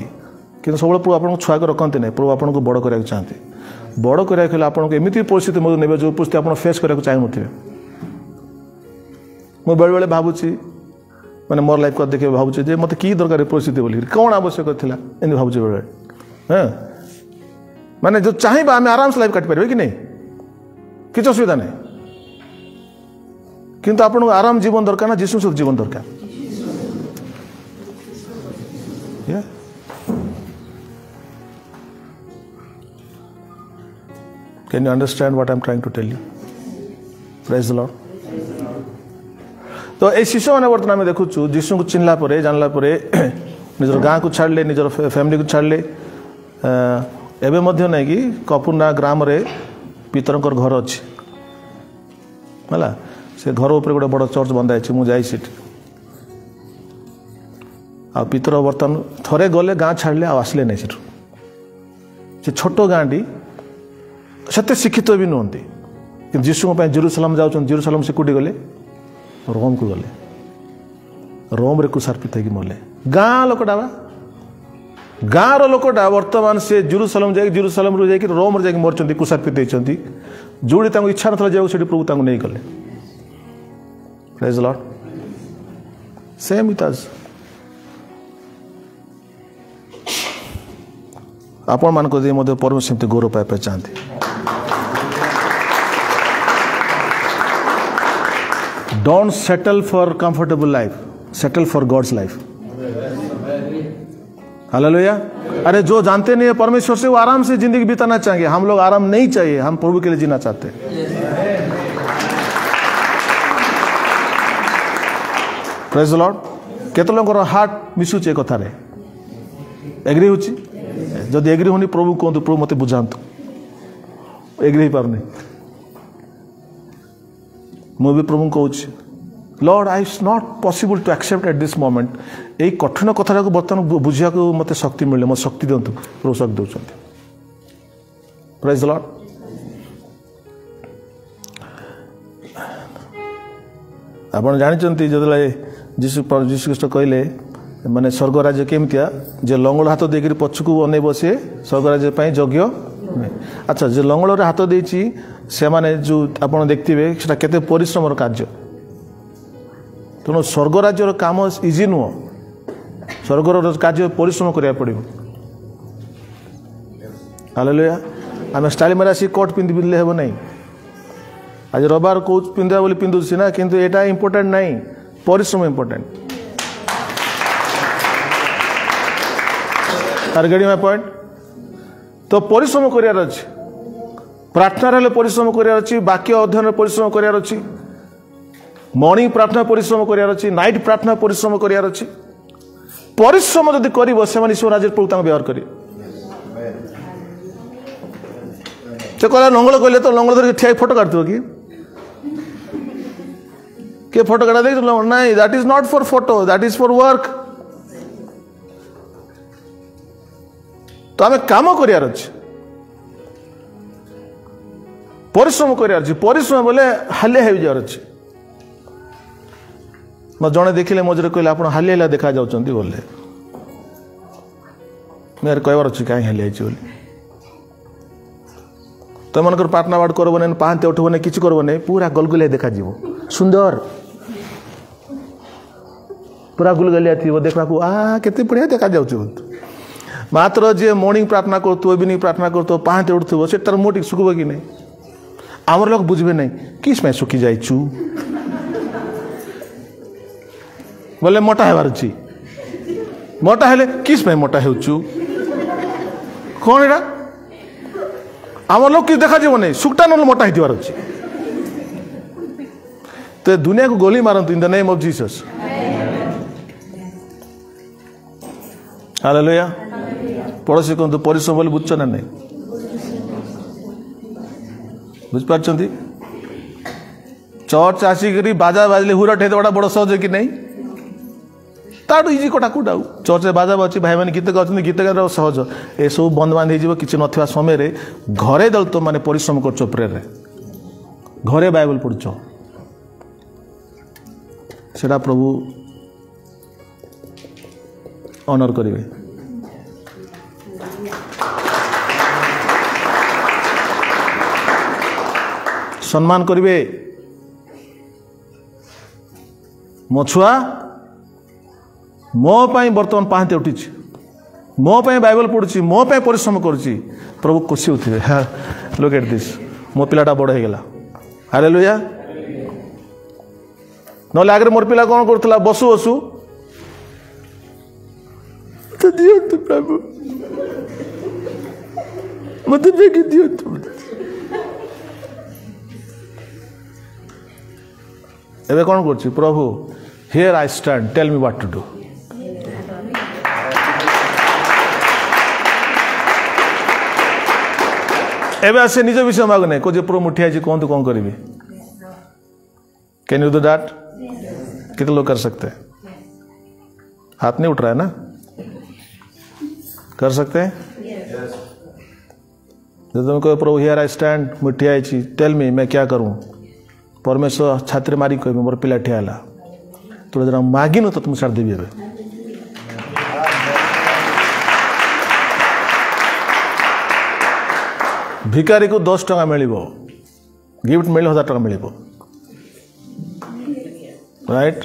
कि सब प्रभु आपको छुआ को रखते नहीं प्रभु आपको बड़ कराया चाहते बड़ कराया आपको एमती परिस्थिति मध्य ने जो परिस्थिति आप फेस कराया चाहूँ थे मुझे बेले बेले भावुची मैंने मोर लाइफ को देखिए भावुचे मत कि दरकार परिस्थिति बोल कौन आवश्यक था एम भावुचे बेले हाँ माने जो चाहिए आम आराम से लाइफ काटि पारे कि नहीं किसी असुविधा नहीं किंतु आपको आराम जीवन दरकार ना जीशु सब जीवन दरकार can you understand what I am trying to tell you praise the Lord. तो ये शिशु मैंने बर्तमान देखु जीशु को चिन्हला जानला निजर गाँ को छाड़ले निजर फैमिली को छाड़ले एवं मध्य नहीं कि कपुरना ग्राम रे पितरंकर घर अच्छी है से घर उपर गोटे बड़ चर्च बंधाई मुझे आ पितर बर्तमान थरे गले गाँ छाड़ले आसले नहीं से छोट गाँटी से शिक्षित भी नुहति कि जीशु जेरूसलम जाऊँ जेरूसलम से कौटी गले रोम को गले रोम रे कुशार्पित होगी मले गाँ लोकटा बा गाँव लोकटा बर्तमान से जेरूसलम जाए जेरूसलम रू जाकि रोम जाकि मरचंती कुशार्पित होती जोड़ी तांको इच्छा नथला जाऊ से प्रभु तांको नहीं गले। Praise the Lord. Same it आज आपण मान को मध्य परमेश्वर सेमती गौरव पाइबा चाहते। Don't settle for comfortable life, settle for God's life. Hallelujah. अरे जो जानते नहीं है परमेश्वर से वो आराम से जिंदगी बिताना चाहेंगे। हम लोग आराम नहीं चाहिए, हम प्रभु के लिए जीना चाहते हैं। Praise the Lord. केते लोगों हार्ट मिसुचे कथारे एग्री होची जदि एग्री होनी प्रभु कहतु प्रभु मत बुझातु एग्री हो पारनी मुझे प्रभु कहूँ lord I it's not possible to accept at this moment यही कठिन कथा को बर्तमान बुझा मत शक्ति मिले मत शक्ति दिंतु प्रभु शक्ति दौरान। Praise the Lord. आप जानते जो जीशु ख्रीष्ट कहले माने स्वर्ग राज्य केमतिया जे लंगड़ हाथ देकर पछकू अनेब सी स्वर्ग राज्य योग्य नहीं। अच्छा जे लंगड़ हाथ देती से माने जो आप देखते से केते परिश्रम कार्य तेणु स्वर्ग राज्यर काम इजी नुह स्वर्गर कार्य परिश्रम करा पड़ो। हालेलुया। आम स्टाइल मारे आसी कोट पिंधे हेब नहीं आज रविवार कौ पिंधा बोली पिंधु सीना किंतु एटा इंपोर्टेंट नहीं परिश्रम important. Are getting my point. तो परिश्रम करार अच्छी प्रार्थना परिश्रम करार अच्छी वाक्य अध्ययन परिश्रम करार अच्छी मॉर्निंग प्रार्थना परिश्रम करार अच्छी नाइट प्रार्थना परिश्रम करार अच्छी। परिश्रम जदि कर ईश्वर राज्य प्रभु व्यवहार करें। से कहला लंगड़ कहले तो लंगड़ धर ठिया फोटो काटो कि फोटो काटा देख नहीं that is not for photo that is for work. तो आम काम करार अच्छे परिश्रम करार अच्छे परिश्रम बोले हालिया हो जार अच्छे मैं जड़े देखिले मझे कहले आप हालिया देखा जाऊँच बोले मेरे कहबार अच्छे कहीं हालिया बोली तुम मन प्रार्थना पाठ करब नहीं पाहांते उठब नहीं किसी करब नहीं पूरा गलगलिया देखा सुंदर पूरा गुलगलिया थी देखा केते बढ़िया देखा जाऊँ। मात्र जे मॉर्निंग प्रार्थना करो इवनिंग प्रार्थना करो पाहांते उठुव से तार मुँह सुखब कि नहीं आमर लोग बुझे नहीं किस में सुखी जाइचु बोले मोटा हेबार अच्छी मोटा हेले किस में मोटा होचु कौन एटा आम लोग किस देखा नहीं सुखटा ना मोटा होती अच्छी। तो दुनिया को गोली मारंतु in the name of Jesus. Hallelujah. पड़ोसी कहतु परिश्रम बोली बुझ ना नहीं बुझिपार चर्च आसिक बाजा बाजले हुरट है बड़ा बड़ सहज कि नहीं ताठू इजी कटा कौटा चर्च बाजा बाजी भाई मैंने गीत गाँव गीत गार सहज ए सब बंद बांध हो किसी ना समय घरे दल तो मैंने परिश्रम कर प्रेयर घरे बाइबल पढ़ुच सेटा प्रभु ऑनर करेंगे। सम्मान करेंगे मो छुआ मो पाई बर्तमान पाहांते उठी मो पाई बाइबल पढ़ुची मो पाई परिश्रम करुची प्रभु खुशी होते लुक एट दिस मो पिलाटा बड़ हो गला। हालेलुया। नले आगे मोर पिला कौन करुला बसु बसु तो दियंतु प्रभु मत बेगी दियंतु एबे कौन कर प्रभु here I stand tell me what to do एबे आसे निज विषय मागने को जे प्रभु मुठी आछि कहतु कौन करिवि कैन यू डू दैट कितने लोग कर सकते हैं हाथ नहीं उठ रहा है ना कर सकते हैं जब तुम कहो प्रभु हियर आई स्टैंड मुठी आछि टेल मी मैं क्या करूं परमेश्वर छात्र मारी कह मोर पिला ठियाला तो जरा मागिनो तो तुम छाड़ देबी एबे भिकारी को 10 टका मिलिबो गिफ्ट मिले 1000 टका मिलिबो राइट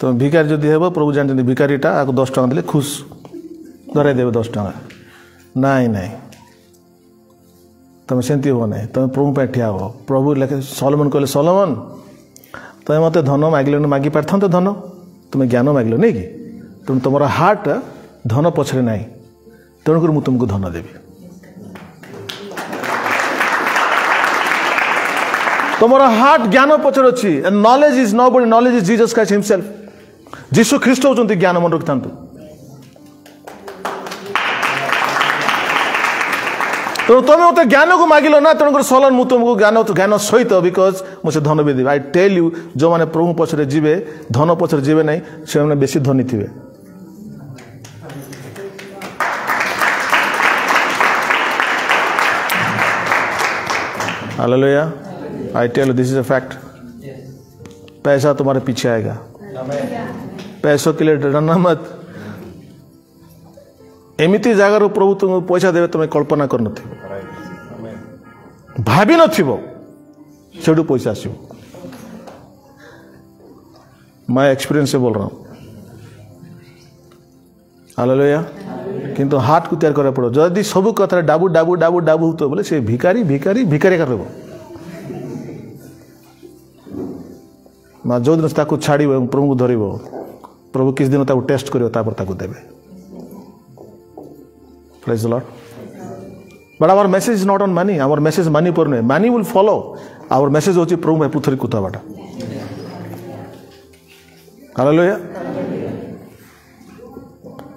तो भिकारी जदि हेबो प्रभु जानते भिकारीटा आको 10 टका देले खुश धराई देबे 10 टका नाई नाई तुम सेमती हो ना तुम प्रभु पे ठिया हो प्रभु लेखे सलोमन कहले सलोमन तुम मत धन मागिल मागि पारथ धन तुम ज्ञान मागिल नहीं कि तुम तुम हार्ट धन पछरे ना तेणुक मुझे तुमको धन देवी तुम हार्ट ज्ञान पछरे अच्छी knowledge is nobody knowledge is Jesus Christ himself जीसु ख्रीष्ट होचंती ज्ञान मन रखि तो तुम मत ज्ञान को मागिल ना तेणुक सलन मुझे तुमको ज्ञान सहित बिकज मुझे धन भी देवी आई टेल यू जो मैंने प्रभु पछरे जीवे धन पछरे जीवे नहीं से मैंने बेसी धनी थे hallelujah I tell you this is a fact पैसा तुम्हारे पीछे आएगा पैसों के लिए डरना मत एमिति जगार प्रभु तुमको पैसा देवे तुम्हें कल्पना कर भाभी नू पैसा आस मैं एक्सपीरियंस से बोल रहा हूं हालेलुया किंतु हाथ को तैयार करा पड़ो जदि सब कथा डाबू डाबू डाबू डाबू तो बोले से भिकारी भिकारी भिकारी कर जो दिन ताको छाड़ प्रभु को धर प्रभु किस दिन ताको टेस्ट कर देवे Praise the Lord. But our message is not on money. Our message money पर नहीं. Money will follow. Our message होची प्रभु में पुथरी कुता बाटा. Hallelujah.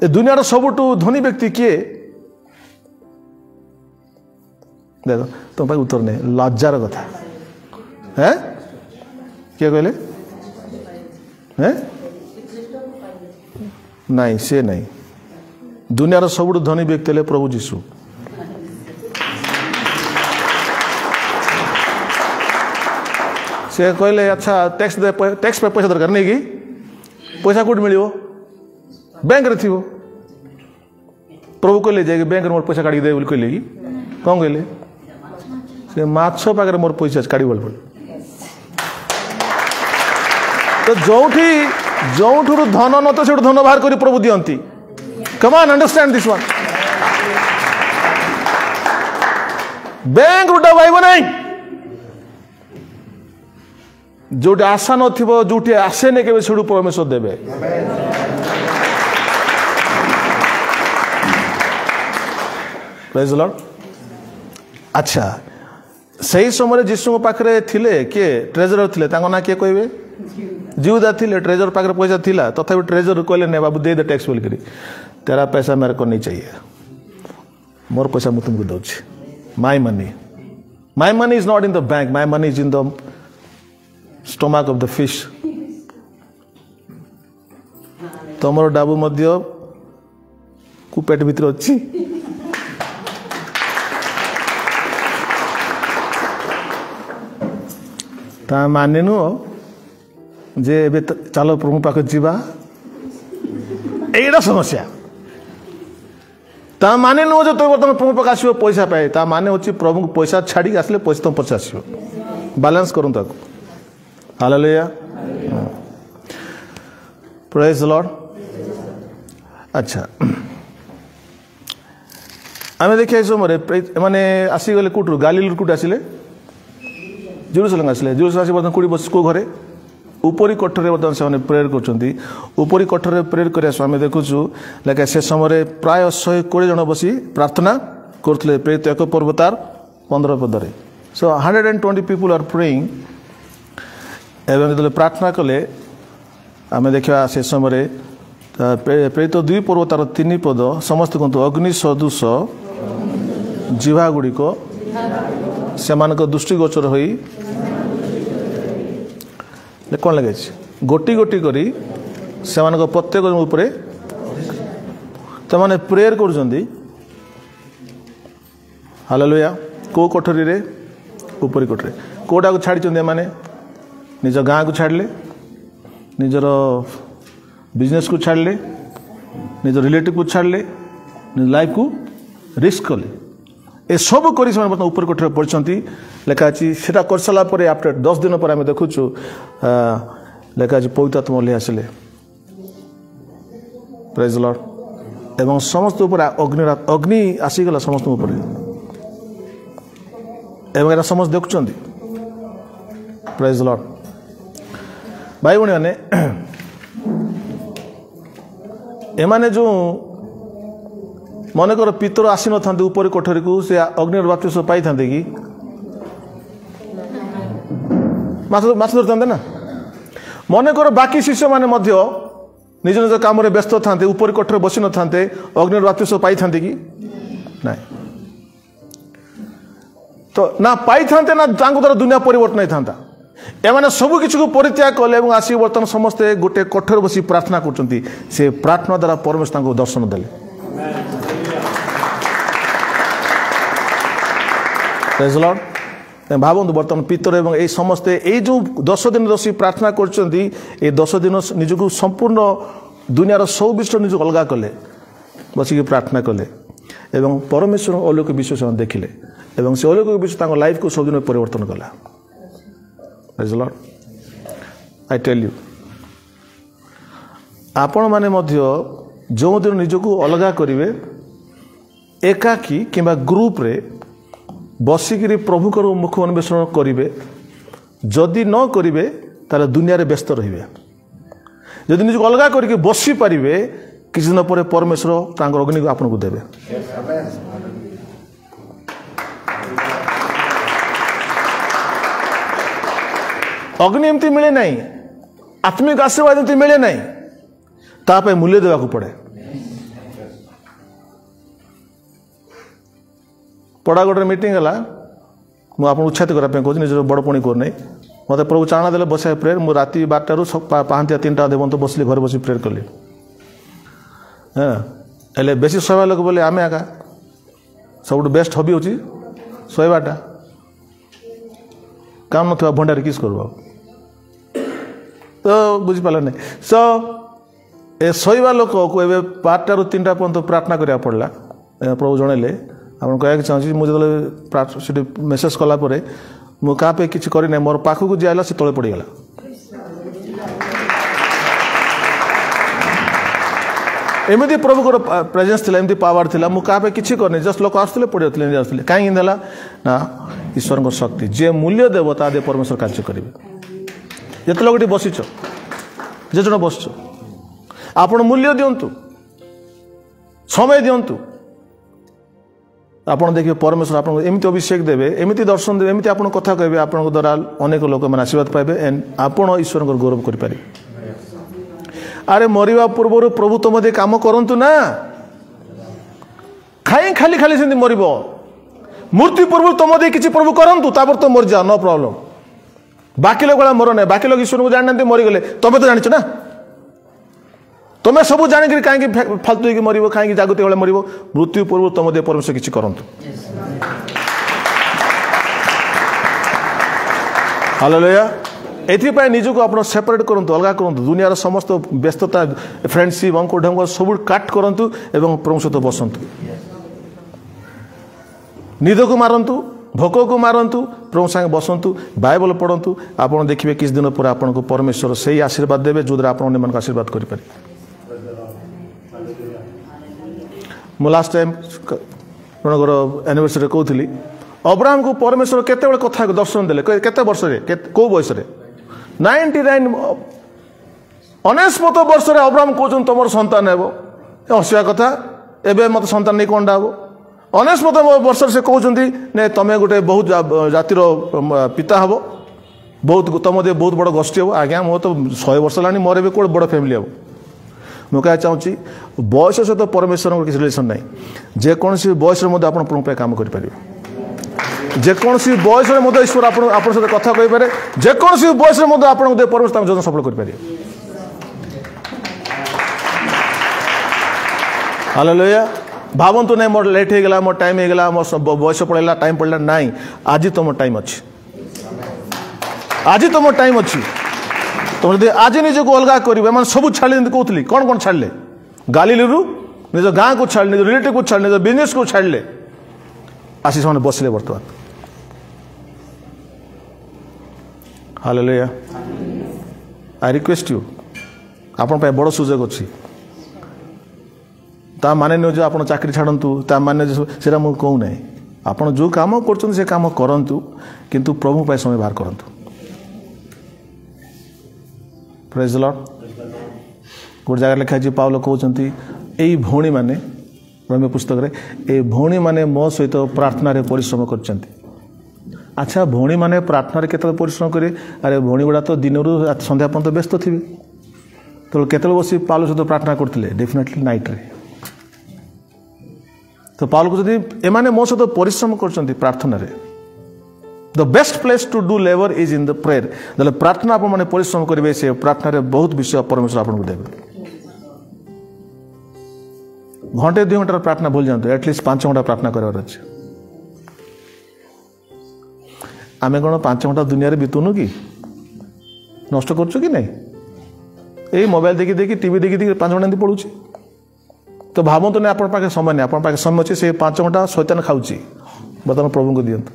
ए दुनिया रो सबुठु धनी व्यक्ति किए देखो तुम भाई उत्तर नहीं लज्जार कथा है क्या कहले हैं नहीं से नहीं दुनिया सब धनी व्यक्ति है प्रभु जीशु से कहले अच्छा टैक्स पे पैसा दरकार नहीं कि पैसा कौट मिल बैंक रे थी प्रभु कहले जाए बैंक मोर पैसा काढ़ी दे कहले कि कौन कहले से माछ पाखे मोर पैसा काढ़ पड़े तो जो धन न तो से धन बाहर कर प्रभु दियंती Come on, understand this one. Bank रुटा पाइब नहीं जो आशा नथिबो जोटी आसे ने केबे छुडू परमेश्वर देबे प्रेज द लॉर्ड अच्छा सही समय जीसु पाखरे थिले के ट्रेजरर थिले तांको ना के कहबे जीवदा थिले ट्रेजर पाखरे पैसा थिला तथापि ट्रेजर कहले ने बाबू दे दे टैक्स बोल करी तेरा पैसा मेरे को नहीं चाहिए मोर पैसा मैं तुमको दूँ my money is not in the bank my money is in the stomach of the fish तुम डाबू मध्य को पेट भीतर अच्छी ता माने नु जे चलो प्रभु पाख जीवा एटा समस्या ता माने नुह जो तुम तुम प्रभु पाख आसो पैसा पाए ता माने होची प्रभु को पैसा छाड़ी आसले पैसा तुम पछे आसो बैलेंस करूँ ताको हालेलुया प्रेज द लॉर्ड अच्छा आम देखिए समय मैंने आसीगले कौटू गालील कौट आसिले जेरूसालेम आसिले जेरूसालेम आसी बर्तमान कौटी बस को घरे उपरी कठरे बर्तमान से प्रेयर करी कठरे प्रेयर कर आम देखुचु लाइक से समय प्राय 120 जन बसी प्रार्थना करते प्रेरित एक पर्वतार 15 पदरे सो 120 पीपल आर प्रेइंग एवं जो प्रार्थना कले आम देखा से समय प्रेरित 2 पर्व तार 3 पद समस्त कहतु अग्नि सदृश जीवा गुड़िक से दृष्टिगोचर हो कौन लगे गोटी गोटी करी से प्रत्येक उपरे तमाने प्रेयर कर हालेलुया को कोठरी रे ऊपरी कोठरी कोटा को छाड़ी माने निज गाँ को छाड़ले निजर बिजनेस को छाड़ले निज रिलेटिव को छाड़ले निज लाइफ को रिस्क कले ए सब करी ऊपर कोठरी पढ़ी लेखा अच्छी से कर सारापर आफ्टर 10 दिन पर आम देखुचु लेखा अच्छी पवित्र आत्मा ओह्लि आसिले प्रेज द लॉर्ड एवं समस्त ऊपर अग्नि आसीगला समस्त ऊपर एवं एरा समस्त देखुं प्रेज द लॉर्ड भाई भाई मैंने एमाने जो मनकर पितर आसी न था ऊपर कोठरी को से अग्नि बाप्तिस्म पाई था कि माछ धरता ना मनकर बाकी शिष्य माने मध्य निज निज काम व्यस्त था ऊपर कोठरी बसी न था अग्नि बाप्तिस्म पाई था कि ना तो ना पाई था ना द्वारा दुनिया परिवर्तन नहीं था एमाने सबु किसी को परित्याग कले और आसिक बर्तमान समस्ते गोटे कोठरी बसी प्रार्थना करछंती से प्रार्थना द्वारा परमेश्वर को दर्शन देले प्रेज द लॉर्ड भावନ୍ତୁ बर्तमान पितर एवं ए समस्ते ए जो 10 दिन बसी प्रार्थना करछंती ए 10 दिन निजको संपूर्ण दुनियार सब विषय निज अलगा कले बसिक प्रार्थना कले एवं परमेश्वर अलौकिक विषय देखिले एवं से अलौकिक विषय लाइफ को सब दिन परिवर्तन कला praise the lord I tell you आपण माने मध्य जो दिन निजको अलगा करिवे एकाकी किंबा ग्रुप रे बसिकी प्रभुकर मुख अन्वेषण करेंगे जदि न करेंगे तार दुनिया रे व्यस्त रहिबे जदि निजको अलगा करके बसी पारिबे किछ दिन पर परमेश्वर तांकर अग्नि को आपन को देबे अग्नि एमती मिले नहीं आत्मिक आशीर्वाद एमती मिले नहीं तापे मूल्य देवा को पड़े पड़ा गोटे मीटिंग है मुझे उत्साहित करने कहूँ निज बड़ पणी कर नहीं मत प्रभु चाणा दे बस प्रेयर मुझे राति 12 पांतिया 3टा देव तो बसली घर बस प्रेयर कली हाँ हेल्ले बेसी शोवा लोक बोले आम आका सब बेस्ट हबी हूँ शोवाटा काम ना भंडारी किस कर तो बुझीपार नहीं सो ए शोवा लोक को 12 ରୁ 3ଟା पर्यंत प्रार्थना करा पड़ा प्रभु जनइले आप कहना चाहूँगी मुझे मेसेज कलापर मुझे किसी करना मोर पाखक जी आला से तले पड़गला एमती प्रभु को प्रेजेंस थी एमती पावर थी मुझे किसी करनी जस्ट लोक आसुले पड़ी जाते कहीं ना ईश्वर को शक्ति जे मूल्य देव ता दे परमेश्वर कार्य करेंगे जिते लोग बसीच जे जन बस आपण मूल्य दिंतु समय दिंतु आपड़ देखिए परमेश्वर आपको एमती अभिषेक देवे एमती दर्शन देवे एमती आप कथा कहे आपको द्वारा अनेक लोक मैंने आशीर्वाद पाइबे एंड आपण ईश्वर को गौरव करें अरे मरिबा पूर्व प्रभु तो मध्य काम करंतु ना खाई खाली खाली से मरब मृत्यु पूर्व तो मध्य किसी प्रभु करंतु तापर तो मर जा नो प्रॉब्लम बाकी लोग मर ना बाकी लोग ईश्वर को जानते मरीगले तुम्हें तो जानिच ना तुम्हें सब जानिक कहीं फालतू होगी मर कहीं जागृति बेले मर मृत्यु पूर्व तुम दे परमेश्वर किसी करंतु हालेलुया एथि निजको आप सेपरेट करंतु अलगा करंतु दुनियार समस्त व्यस्तता फ्रेंडशिप अंक ढंग सब काट करंतु एवं प्रभु सहित बसंतु निद को मारंतु भोक को मारंतु प्रभु संगे बसंतु बाइबल पढ़ंतु आप देखिए किस दिन पर आपको परमेश्वर से ही आशीर्वाद देवे जो द्वारा आप मन आशीर्वाद करें मु लास्ट टाइम जनकर एनिवर्सरी कहती अब्राहम को परमेश्वर केते कथा दर्शन देले केते वर्ष कौ बयस 99 अनेस्पत वर्ष अब्राहम कहते तुम संतान हे हसिया कथा एवं मत संतान नहीं कौन हम अनेस्पत वर्ष से कहते नहीं तुम्हें गोटे बहुत जातिर पिता हम बहुत तुम बहुत बड़ गोष्ठी हम आज्ञा मो तो 100 वर्ष लानी मोर भी कोड बड़ फैमिली हम मुझे कह चाहूँगी बयस सहित परमेश्वर किसी रिलेसन ना जेकोसी बयस आप काम करें जेकोसी बयस ईश्वर आप सहित कथा कहींपे जेकोसी बयस परमेश्वर जन सफल करें हालेलुया भावतु ना मोर लेट हो गला मोर टाइम हो गला मो बयस पड़ेगा टाइम पड़ेगा ना आज तुम टाइम अच्छी आज तुम टाइम अच्छी तुम जब आज निज को अलग कर सब छाड़ी कहती कौन कौन छाड़े गालीलु निज गाँ को छाड़े निज रिलेटिव को छाड़े निज बिजनेस को छाड़े आसी से बसले बर्तमान हालेलुया आई रिक्वेस्ट यू आपण बड़ सुजोग अच्छी ता माने नुह जो आप चाकरी छाड़ू ता माने से मुझे कहूना आप जो कम कर काम करूँ किंतु प्रभु पर समय बाहर करूँ प्रेज द लॉर्ड गोटे जगह लिखा है पाउल कहते यही भौणी मैंने रोमी पुस्तक रे ए भौणी मैंने मो सहित प्रार्थना रे परिश्रम कर अच्छा भौणी मैंने प्रार्थना केतल परिश्रम करे अरे भौणी गुड़ा तो दिन रू संध्या पर्यंत व्यस्त थे तो केतल बस पाउल सहित प्रार्थना करते डेफिनेटली नाइट रे तो पाउल को जब एमाने मो सहित परिश्रम कर प्रार्थना रे the best place to do labour is in the prayer जब प्रार्थना आप मैंने परिश्रम करेंगे से प्रार्थना रे बहुत विषय परमेश्वर आपको देवे घंटे 2 घंटार प्रार्थना भूल जाते एटलिस्ट 5 घंटा प्रार्थना करार अच्छे आम कौन 5 घंटा दुनिया बीतुनु कि नष्ट कर कि नहीं यही मोबाइल देखी देखी टीवी देखी देखी 5 घंटा पड़ू तो भावतु ना आप समय नहीं आप समय अच्छे से 5 घंटा शैतान खाऊँ बर्तमान प्रभु को दियंतु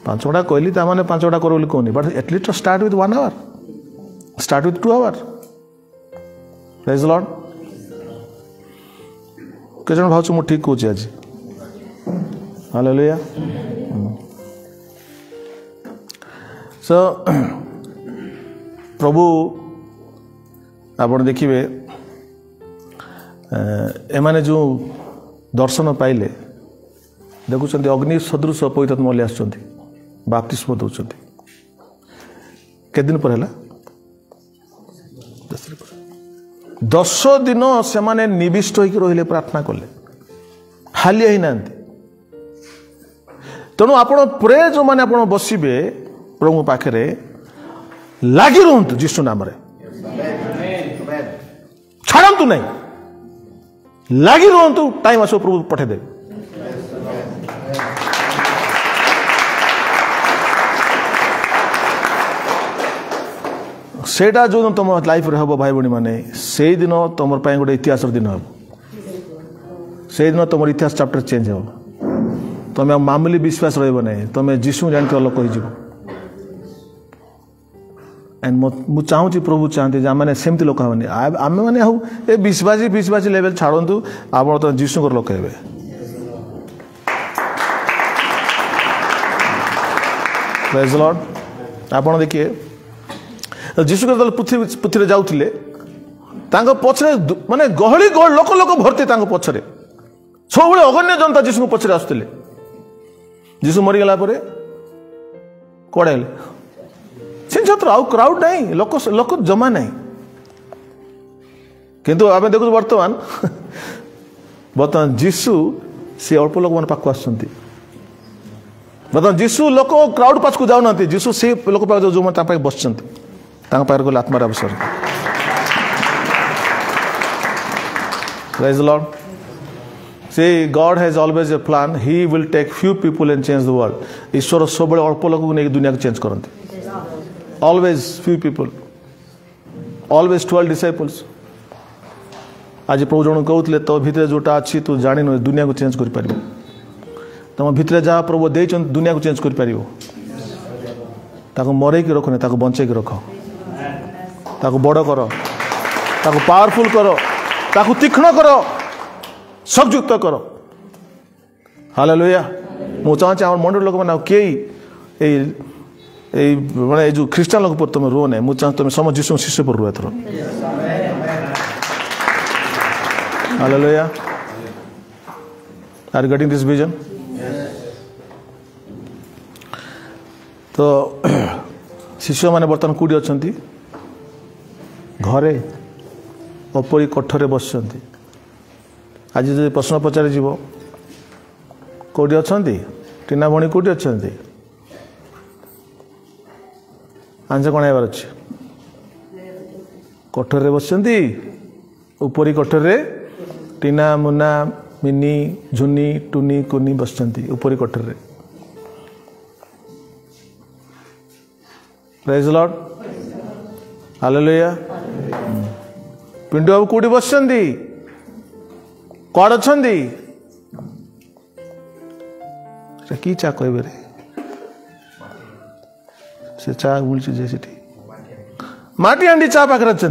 5 घंटा कहली मैंने 5 घंटा करो कहनी but at least start with 1 hour start with 2 hour praise the lord के जन भाव मुझे ठीक कहूँ आज हालेलुया सो प्रभु आप देखिए एमाने जो दर्शन पाइले देखुं अग्नि सदृश पवित्र मल्ले आस बाप्तिस्म दौरान के दिन पर है 10 दिन से माने निविष्ट होकर रहिले प्रार्थना कले हालिया ही ना तेणु आप प्रे जो मैंने आप बसबे प्रभु पाखे लगी रुहतु जीशु नाम छाड़ू नहीं लगी रुहतु टाइम आस प्रभु पठेदेवे सेटा जो तुम लाइफ रे हम भाई भाई मैंने से दिन तुम गोटे इतिहास दिन हम से दिन तुम इतिहास चैप्टर चेंज हो तुम मामूली विश्वास रही तुम जीशु जानते लोक एंड मु चाहूँ प्रभु चाहते आम सेमती लोक हेनी आम मैंने हूँ ये विश्वासी लेवल छाड़ू आप तो जीशु लोक हे प्रेज द लॉर्ड आप देखिए जीशु के पृथ्वी जाऊे पछरे माने गहली लोक लोक भर्ती पछरे सब अगण्य जनता जीशु को पछरे आसुले जीशु मरीगला कड़े छत्र आउ क्राउड नहीं लोक लोक जमा नहीं किंतु आम देखु बर्तमान बर्तमान जीशु सी अल्प लोक मान पाक आस बर्तमान जीशु लोक क्राउड पास को जाऊना जीशु से लोक जो मैंने बस पाखे गले आत्मार आवश्यक praise the lord see God has always a plan he will take few people and change the world ईश्वर सब अल्प लोक को दुनिया को चेंज करते always few people always 12 disciples आज प्रभु जन कहते तो भितर जोटा अच्छी तू जान दुनिया को चेंज कर तुम भितर जहाँ प्रभु दे दुनिया को चेंज कर मरई रखनी बंचे रख बड़ कर पावरफुल कर तीक्ष्ण कर शक्तियुक्त कर हालेलुया मु चाहूँ आम मंडल लोक मैंने कई माने जो ख्रीस्टान लोक पर तुम रुह ना मुझे चाहूँ तुम समझ जीशु शिष्य पर रुह एथर hallelujah are getting this vision तो शिष्य मैंने बर्तमान कौटी अच्छा घरे अपरी कठरे बस आज जो प्रश्न पचार कौटी अच्छा टीना भणी कौटी अच्छा आंसर कौन आबार अच्छे कठरे बस उपरी कठरे टीना मुना मिनी झुनी टुनी कुनी बस उपरी कठरे प्रेज लॉर्ड हालेलुया पिंटू बाबू कौटी बस कौन अच्छा कि चा कह से चा बुलची माटी हांडी चा पाखे अच्छा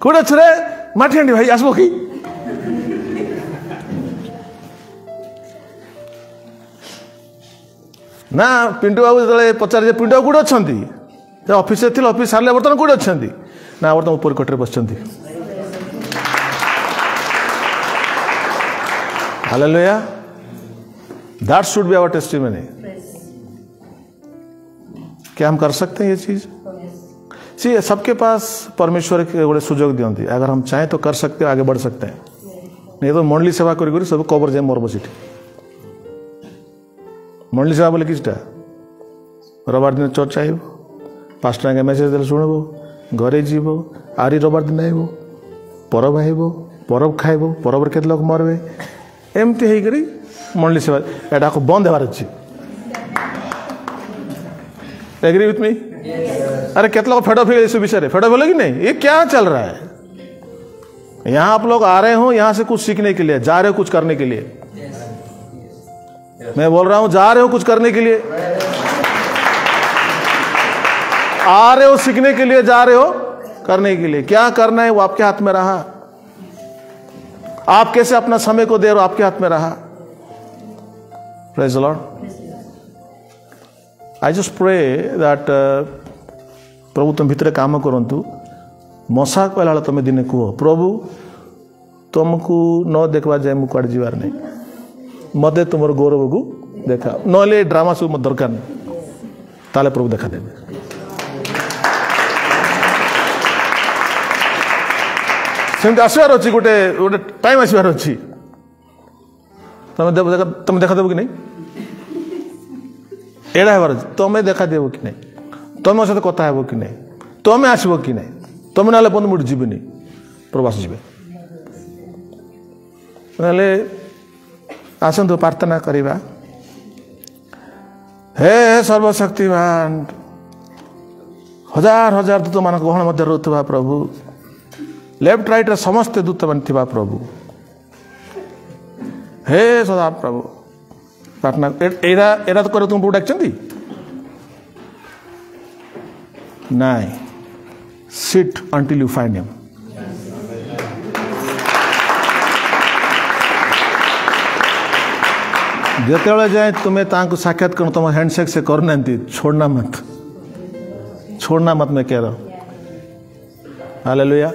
कौटे अच्छे रे माटी हांडी भाई आसब कि ना पिंटू बाबू जो पचारे पिंटू बाबू कौटे अच्छा ऑफिस थे ऑफिस सारे बर्तमान कौटे अच्छा ना बर्तमान ऊपर कटरे बस hallelujah that should be our testimony क्या हम कर सकते हैं ये चीज सी सबके पास परमेश्वर के गोटे सुजोग दियंती अगर हम चाहें तो कर सकते हैं आगे बढ़ सकते हैं नहीं तो मंडली सेवा करी सब कबर जाए मरब सीटी मंडली सेवा बोले किसटा रविवार दिन चर्च आइब पाँच टाँगे मेसेज दे शुणब घरे जीव आरी रविवार दिन आइब परब आइब परब खाइब परब के लोक मरबे एमती होकर मंडली सेवा एटा को बंद होवार अच्छी एग्री विथ मी अरे कितने लोग फेड अप इस विषय में फेड अप कि नहीं ये क्या चल रहा है यहाँ आप लोग आ रहे हो यहाँ से कुछ सीखने के लिए जा रहे हो कुछ करने के लिए मैं बोल रहा हूं जा रहे हो कुछ करने के लिए आ रहे हो सीखने के लिए जा रहे हो करने के लिए क्या करना है वो आपके हाथ में रहा आप कैसे अपना समय को दे रहे हो आपके हाथ में रहा praise the lord I just pray that प्रभु तुम भितर काम करंतु मशा कहला तुम दिने कह प्रभु तुमको न देखा जाए मुझे कड़े जीवार नहीं मत तुम गौरव को देखा ना ड्रामा सब मत दरकार नहीं ताले प्रभु देखा देवे सेमती आसबार अच्छी गोटे गोटे टाइम आसबार अच्छी तुम देखा देव कि नहीं एड़ा हबार अच्छी तुम्हें देखा देव कि नहीं तुम सहित कथा हेब कि नहीं तुम्हें आसब कि नहीं तुम ना बंद मुझे जीवन प्रवास जी ना आसतु प्रार्थना करवा हे सर्वशक्तिमान हजार हजार दूत मान गहन मध्य रुवा प्रभु लेफ्ट राइट समस्त दूत मान थिबा प्रभु हे सदा प्रभु प्रार्थना एरा तो कर तुम प्रभु डाक नाई sit until you find him जिते जाए तुम्हें साक्षात कर तुम हैंडशेक से करना छोड़ना मत मैं कह रहा हूं हालेलुया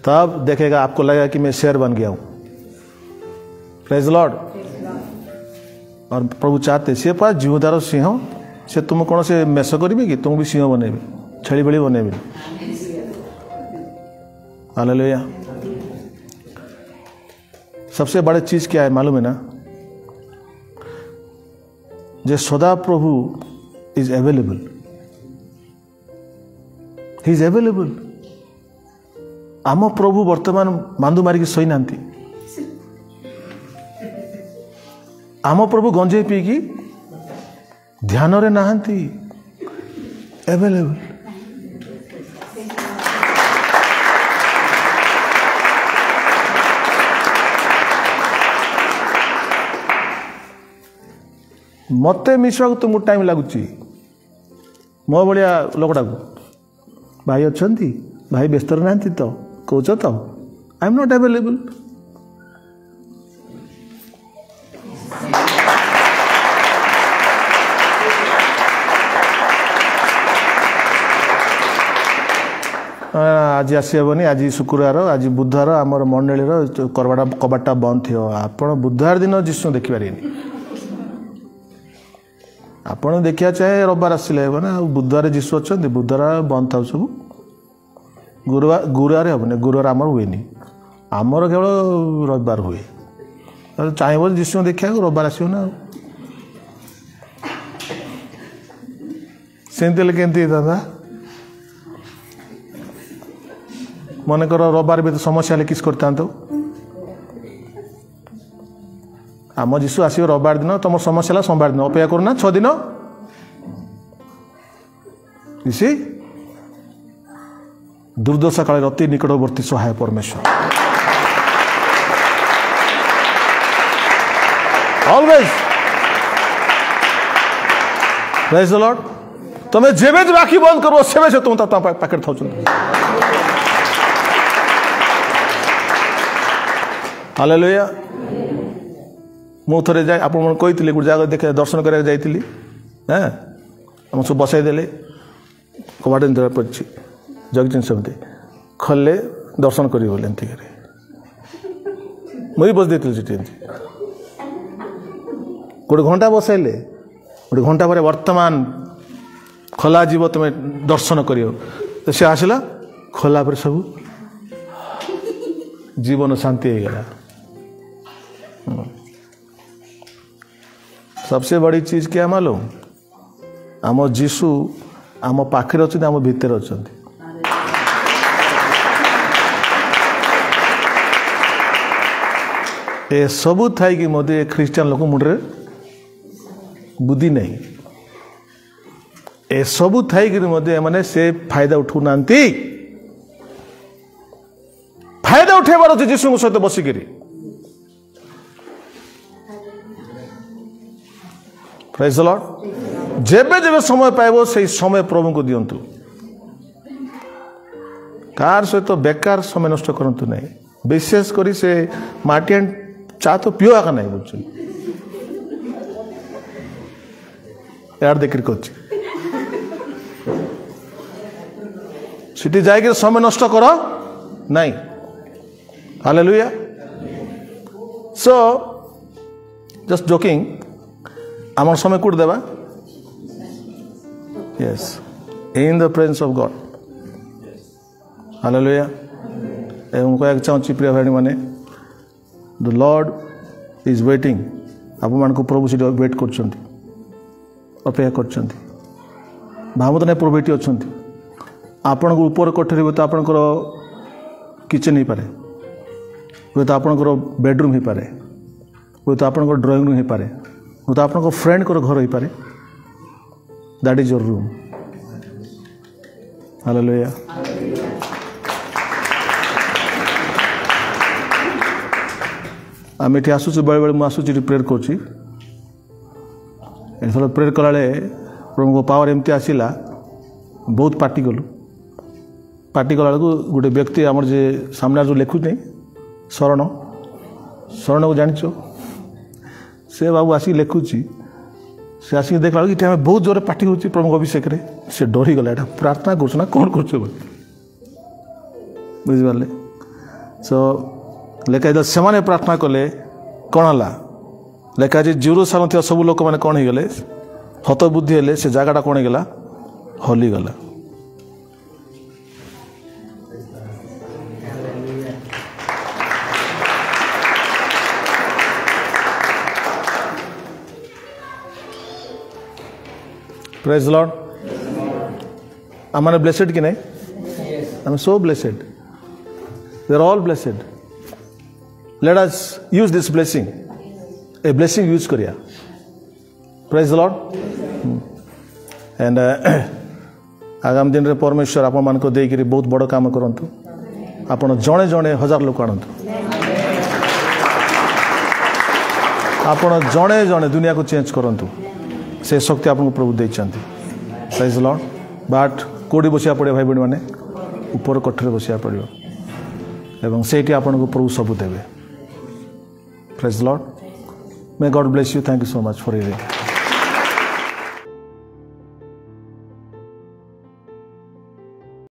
तब देखेगा आपको लगेगा कि मैं शेर बन गया हूं प्रेज लॉर्ड और प्रभु चाहते से पास जीवदार सिंह से तुम कौन से मेष करेंगे कि तुम भी सिंह बनेबी छेली भेड़ी बनेबी हालेलुया सबसे बड़ी चीज क्या है मालूम है ना जे सदा प्रभु is available he is available आम प्रभु वर्तमान मांदू मारिक शई ना आम प्रभु गंजे पीकी ध्यान रे नहांती अवेलेबल मत मिसवा तुमको टाइम लगुच मो भाया लोकटा भाई अच्छा भाई व्यस्त ना तो कौच तो आई एम नॉट अवेलेबल आज आसबनी आज शुक्रवार आज बुधवार आमर मंडली कबाटा बंद थी आपण बुधवार दिन जीशु देखिपारे आपण देखा चाहे रविवार आसिले ना बुधवार जीशु अच्छा बुधवार बंद था सब गुरुवार हेनी गुरुवार आमर हुए आमर केवल रविवार हुए चाहे जीशु देखा रविवार आसो ना सेमती केमती होता मनकर रविवार भी तो समस्या किस करता आम जीशु आस रविवार दिन तुम समस्या सोमवार दिन अपेक्षा करना 6 दिन इसी दुर्दशा काल अति निकटवर्ती सहाय परमेश्वर ऑलवेज प्रेज द लॉर्ड तुम्हें जेबे बाकी बंद करो सेबे से तुम पाखे था हालेलुया मु थे जाए आप कही गोटे जगह देखे दर्शन कराया जाइली हाँ आम सब बसाई देले कबाट पड़ी जगचंद सेमती खले दर्शन कर मुझे बस देती गोटे घंटा बसाइले गोटे घंटा पर वर्तमान खोला जीव तुम दर्शन कर सी आसला खोला पर सब जीवन शांति हो गला सबसे बड़ी चीज क्या मालूम आम जीशु आम पाखे अच्छा आम भितर अच्छा ए सबू थाई कि मते ख्रीस्टान लोक मुंडे बुद्धि नहीं ए सबू थाई कि मते माने से फायदा उठू नांती फायदा उठेबार अच्छे जीशु सहित बसिक प्रेज द लॉर्ड जेबे जेबे समय पाइबो से समय प्रभु को दियंतु कार सहित बेकार समय नष्ट करंतु नहीं विशेष करी से माटियान चा तो पियो आका नहीं बुझ यार देखिर कोच सिटी जाके समय नष्ट करो नहीं हालेलुया सो जस्ट जोकिंग आम समय कूट देवा yes in the presence of God hallelujah एवं कहना चाहूँगी प्रिय भाई माने द लॉर्ड इज वेटिंग आप प्रभु से वेट कर अपेक्षा कर भावत ना प्रभु ये अच्छा आपण को ऊपर कोठरी हुए तो आपणकर किचन हो पारे हुए तो आपणकर बेडरूम हो पारे हुए तो आपणकर ड्राइंग रूम हो पारे हुए तो आपणकर फ्रेंड को घर हो पारे that is your room hallelujah आम ये आसूँ बेले बेले मुझे प्रेयर कर प्रेयर कला प्रभु को पावर एमती आसला बहुत पार्टी कलु पार्टी कला गोटे व्यक्ति आमर जे सामने जो लिखु नहीं शरण शरण को जान से बाबू आसिक लिखुची से आसिक देखला कि आम बहुत जोर पार्टी हो प्रभु अभिषेक से डरी गला एटा प्रार्थना करना कौन कर बुझिपारे सो लेखा से प्रार्थना कले कौन है लेखा जेरूसालेम थी सब लोक मैंने कौन हो गले हतबुद्धि हेले से जगटा कौन होगा हलीगला praise the lord am blessed कि नहीं I am so blessed they are all blessed let us use this blessing a blessing use करिया प्रेज द लॉर्ड एंड आगामी दिन में परमेश्वर आपण मान को देकरी बहुत बड़ काम करंतु आपण जणे जणे हजार लोक आणंतु आपण जणे जणे दुनिया को चेंज करंतु से शक्ति आपको प्रभु देइछंती प्रेज द लॉर्ड बाट कोडी बसिया पड़े भाई बहन माने ऊपर कोठरे बसिया पड़ियो एवं सेठी आपन को प्रभु सब देबे praise the Lord may God bless you thank you so much for hearing